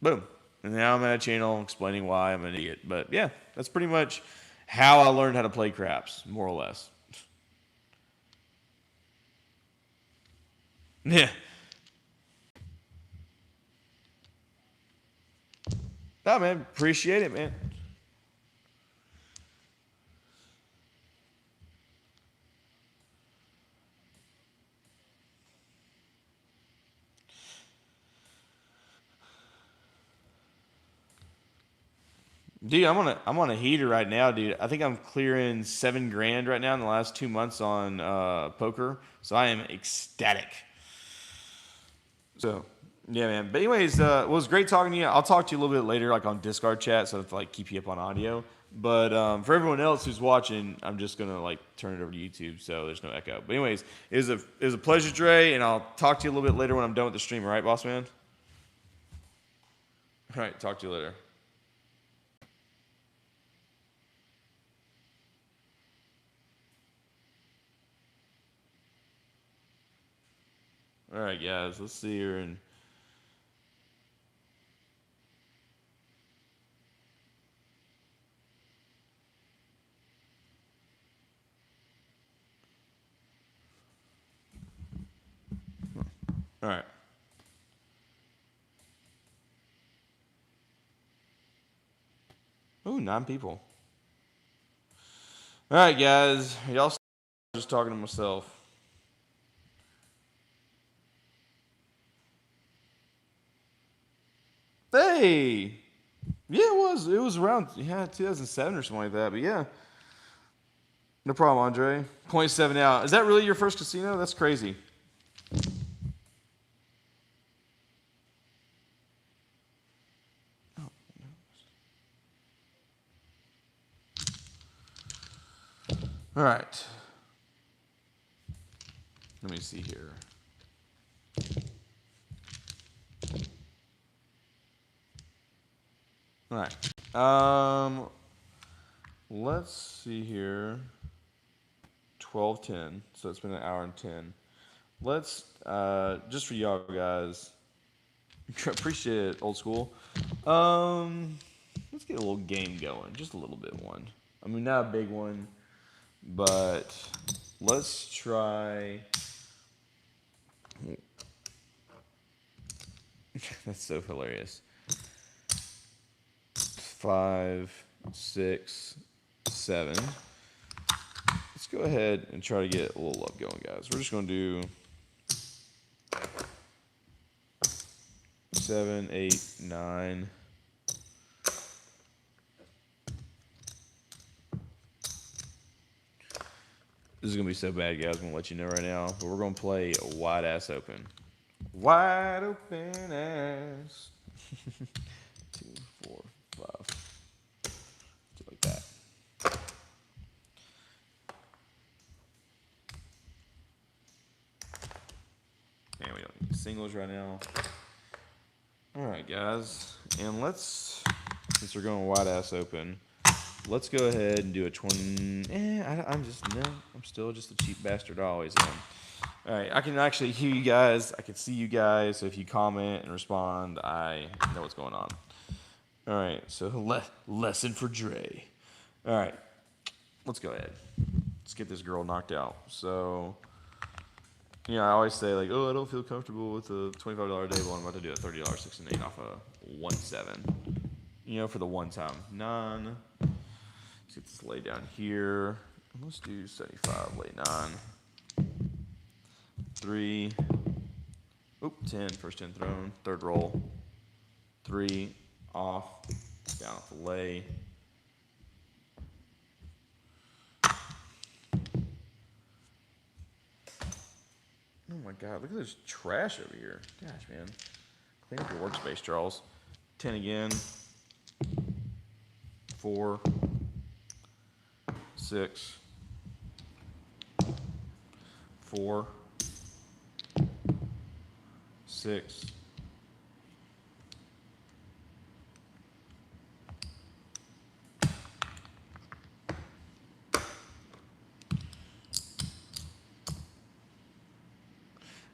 boom. And now I'm at a channel explaining why I'm an idiot. But yeah, that's pretty much how I learned how to play craps, more or less. Yeah. No, man. Appreciate it, man. Dude, I'm on a heater right now, dude. I think I'm clearing $7,000 right now in the last 2 months on poker. So I am ecstatic. So Yeah, man. But anyways, it was great talking to you. I'll talk to you a little bit later, like on Discord chat, so to like keep you up on audio. But for everyone else who's watching, I'm just gonna like turn it over to YouTube, so there's no echo. But anyways, it was a pleasure, Dre, and I'll talk to you a little bit later when I'm done with the stream. All right, boss man. All right, talk to you later. All right, guys. Let's see here and. All right. Ooh, 9 people. All right, guys. Y'all just talking to myself. Hey. Yeah, it was. It was around 2007 or something like that. But yeah. No problem, Andre. 0.7 out. Is that really your first casino? That's crazy. All right. Let me see here. All right. Let's see here. 12:10. So it's been an hour and 10. Let's just for y'all guys. Appreciate it, old school. Let's get a little game going. Just a little bit one. I mean, not a big one, but let's try. That's so hilarious. 5, 6, 7. Let's go ahead and try to get a little love going, guys. We're just going to do 7, 8, 9. This is going to be so bad, guys. I'm going to let you know right now. But we're going to play wide ass open. Wide open ass. 2, 4, 5. Do like that. Man, we don't need singles right now. All right, guys. And let's, since we're going wide ass open, let's go ahead and do a 20. I'm still just a cheap bastard I always am. All right, I can actually hear you guys. I can see you guys. So if you comment and respond, I know what's going on. All right, so lesson for Dre. All right, let's go ahead. Let's get this girl knocked out. So, I always say like, oh, I don't feel comfortable with a $25 table. I'm about to do a $30 6 and 8 off a 1-7. For the one time. 9. Let's get this lay down here. Let's do 75, lay 9. 3. Oop, 10. First 10 thrown. Third roll. 3 off. Down off the lay. Oh my God! Look at this trash over here. Gosh, man. Clean up your workspace, Charles. 10 again. 4. 6. 4. 6.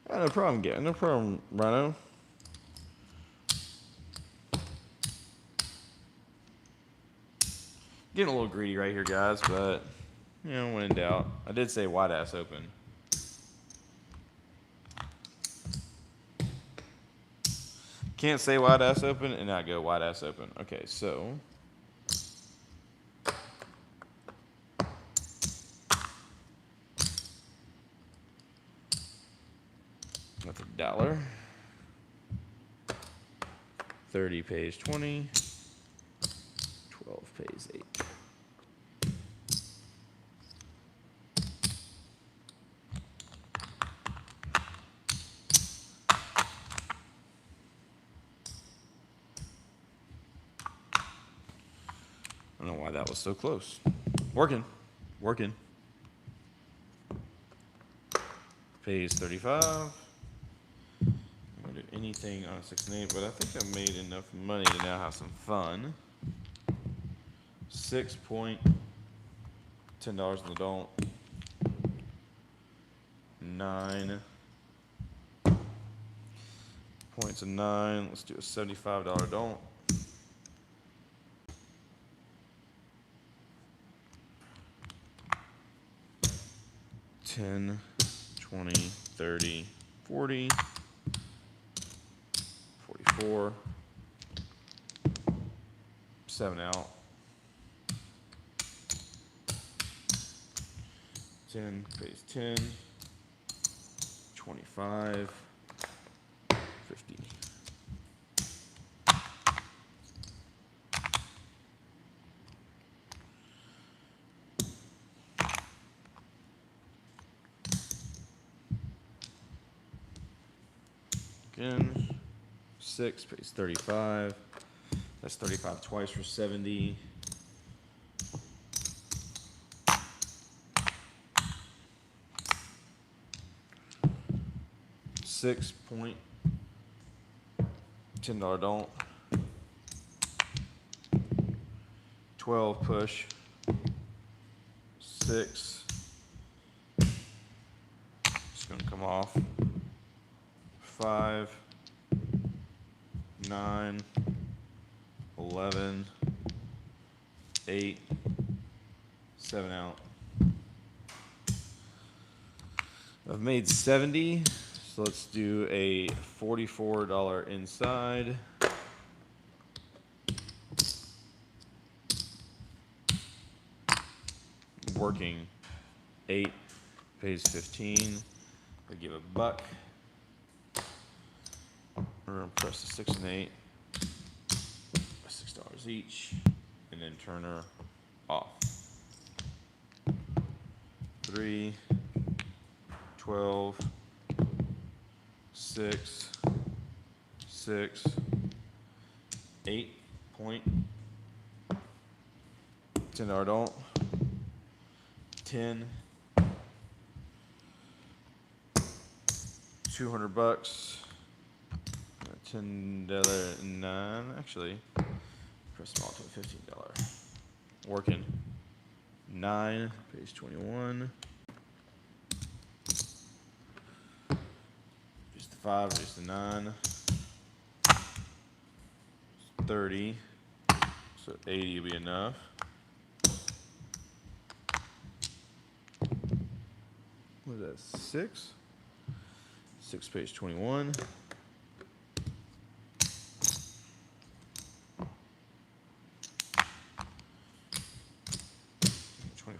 No problem, no problem, Rhino. Getting a little greedy right here, guys, but when in doubt, I did say wide ass open. Can't say wide ass open and not go wide ass open. Okay, so that's $1. 30 pays 20. 12 pays 8. don't know why that was so close. Working. Pays 35. I'm gonna do anything on a 6 and 8, but I think I made enough money to now have some fun. 6 point, $10 on the don't. 9 points of 9. Let's do a $75 don't. $10, $20, $30, $40, $44, 7 out. 10 pays 10, 25, 50. Again, 6 pays 35. That's 35 twice for 70. $6 $10 don't. 12 push. 6. It's gonna come off. 5, 9, 11, 8, 7 out. I've made 70, so let's do a $44 inside. Working 8 pays 15. I give a buck. We're gonna press the 6 and 8, $6 each, and then turn her off. 3, 12, 6, 6, 8 point, $10 don't, 10, 200 bucks. $10 9, actually, press small to $15. Working 9 pays 21. Just the 5, just the 9. 30, so 80 will be enough. What is that? 6. 6 pays 21.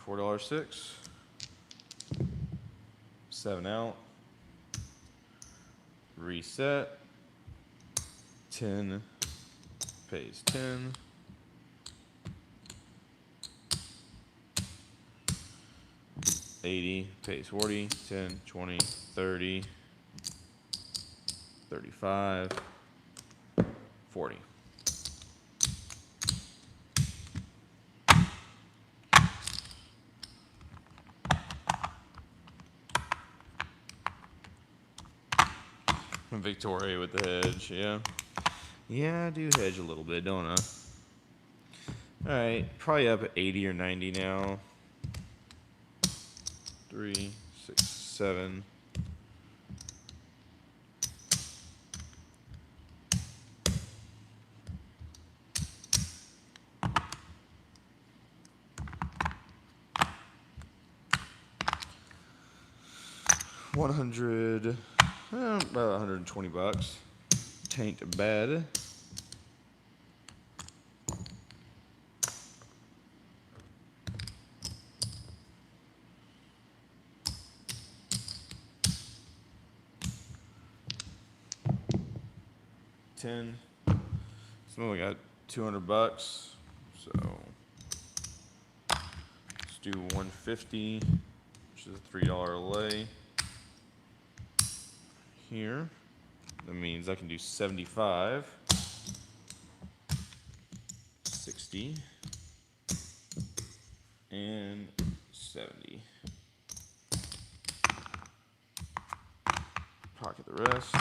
$4.06. 7 out. Reset. 10 pays 10. $80 pays 40. 10, 20, 30, 35, 40. Victoria with the hedge, yeah. Yeah, I do hedge a little bit, don't I? Alright, probably up at 80 or 90 now. 3, 6, 7. $100, about 120 bucks. Taint bad. $10. So we got 200 bucks. So let's do 150, which is a $3 lay. Here. That means I can do 75, 60, and 70. Pocket the rest.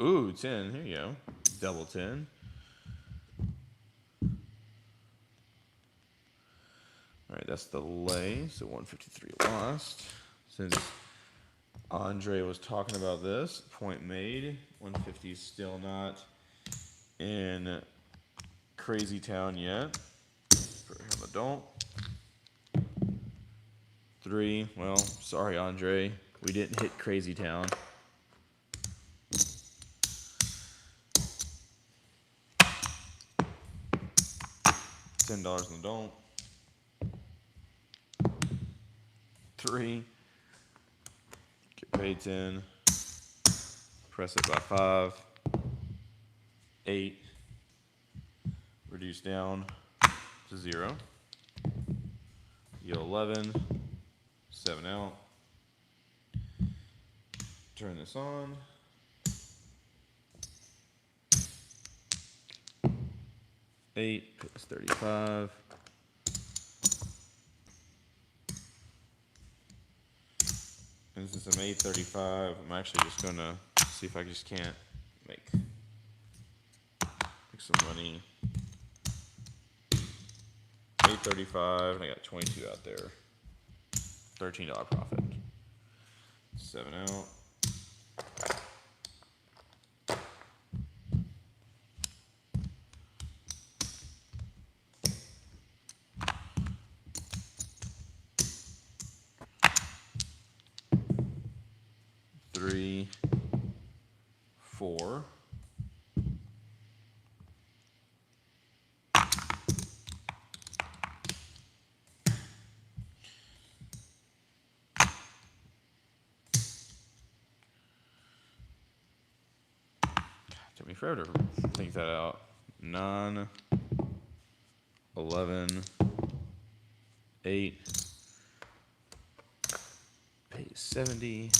Ooh, 10. Here you go. Double 10. All right, that's the lay. So 153 lost. Since Andre was talking about this, point made. 150 still not in Crazy Town yet. For him, adult. 3. Well, sorry, Andre. We didn't hit Crazy Town. $10 in the don't. 3. Get paid 10. Press it by 5. 8. Reduce down to 0. Yo 11. 7 out. Turn this on. 8 pays 35. And since I'm 835, I'm actually just gonna see if I just can't make some money. 835, and I got 22 out there. $13 profit. 7 out. Three, 4. Took me forever to think that out. 9, 11, 8, pays 70.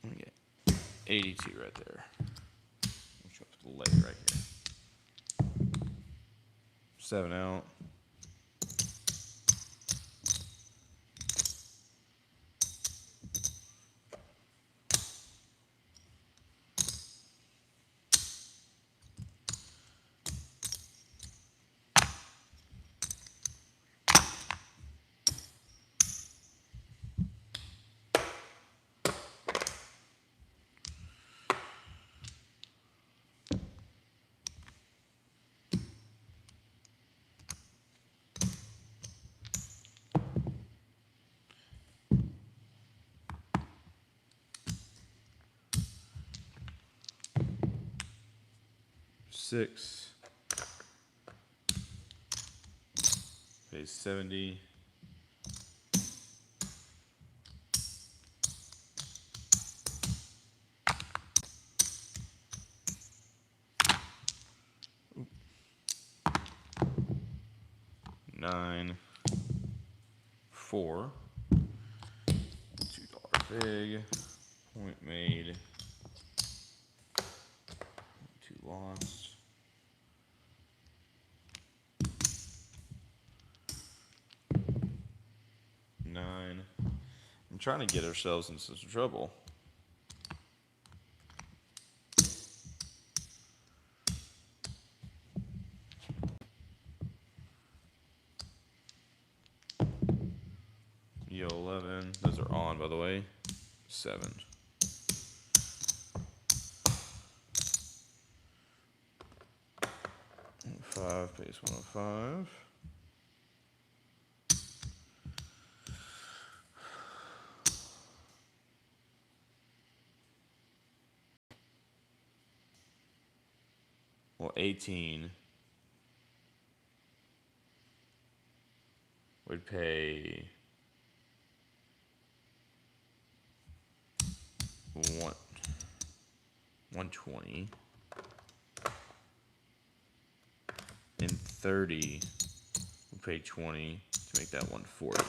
Okay, 82 right there. I'm just gonna put the leg right here. 7 out. Six. Pays 70. Oop. 9. 4. $2 big. Point made. 2 lost. 9. I'm trying to get ourselves into some trouble. Yo 11. Those are on, by the way. 7. 5 pays 105. Well, 18 would pay 120. And 30, we'll pay 20 to make that 140.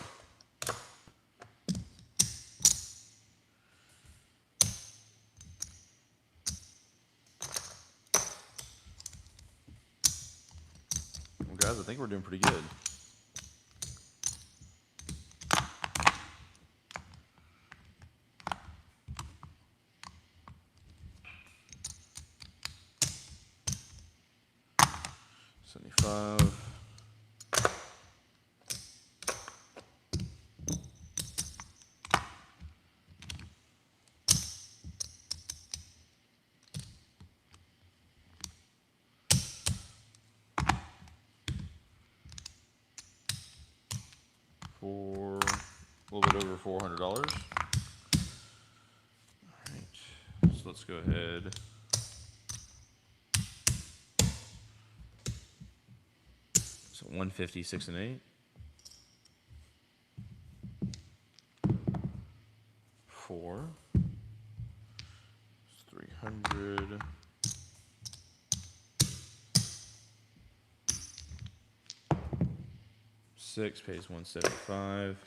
Well, guys, I think we're doing pretty good. $75. For a little bit over $400. All right, so let's go ahead. So 150, 6 and 8. 4. 300. 6 pays 175.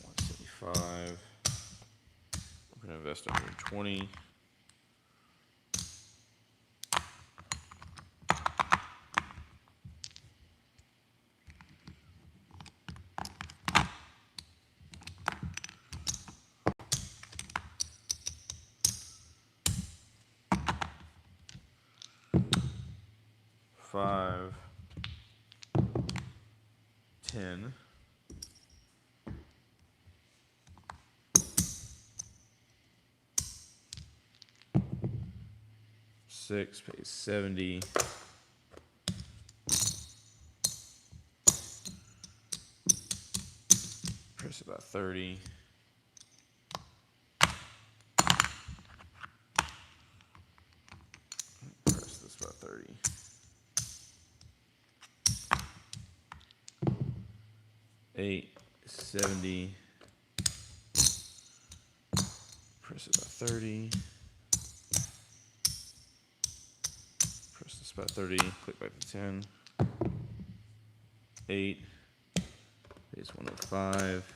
175. We're gonna invest 120. Five, 10, 6 pays 70. Press about 30. Press this about 30. 8, 70. Press it about 30. Press this about 30. Click back to 10. 8. Pays 105.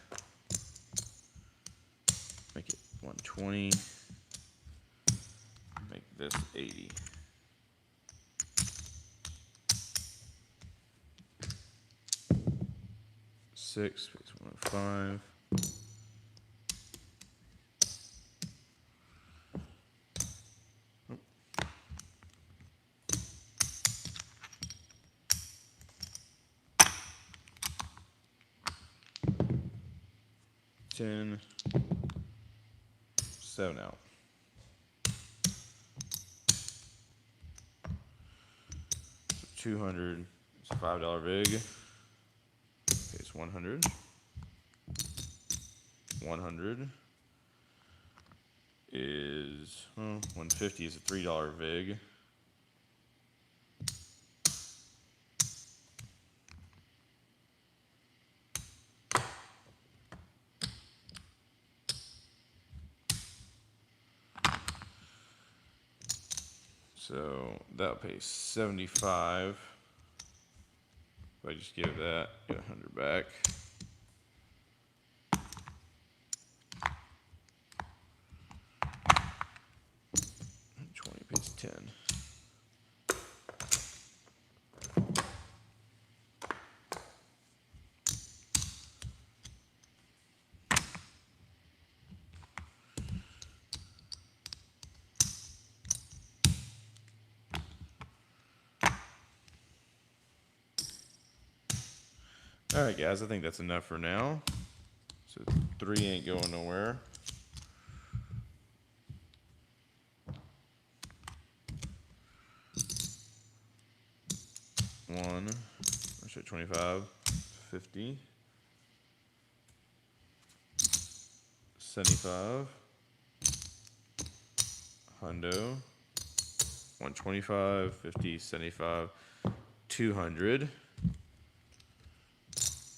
Make it 120. Make this 80. Six pays 105. $10. 7 out. So 200. It's a $5 vig. Pays 100. 100 is 150 is a $3 vig. So that pays 75. If I just give that, get 100 back. 20 pays 10. All right, guys, I think that's enough for now. So 3 ain't going nowhere. One, I should 25, 50, 75, hundo, 125, 50, 75, 200,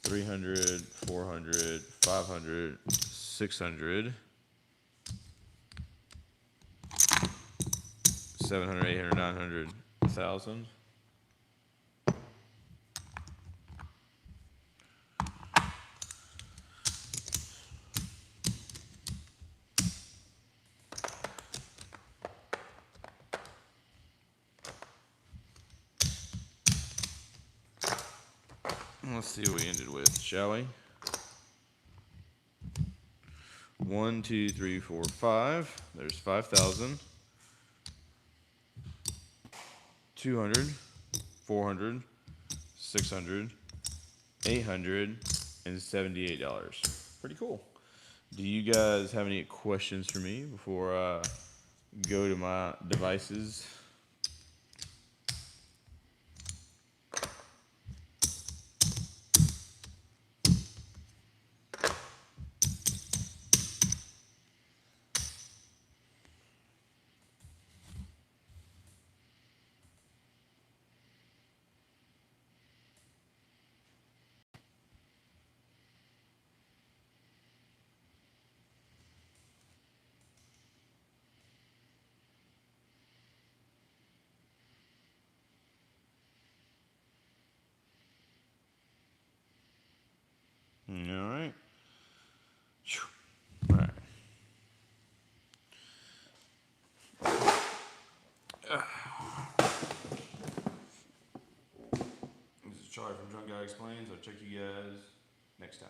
300, 400, 500, 600, 700, 800, 900, 1,000. Let's see what we ended with, shall we? 1, 2, 3, 4, 5. There's 5,000. 200, 400, 600, $878. Pretty cool. Do you guys have any questions for me before I go to my devices? All right. All right. This is Charlie from Drunk Guy Explains. I'll check you guys next time.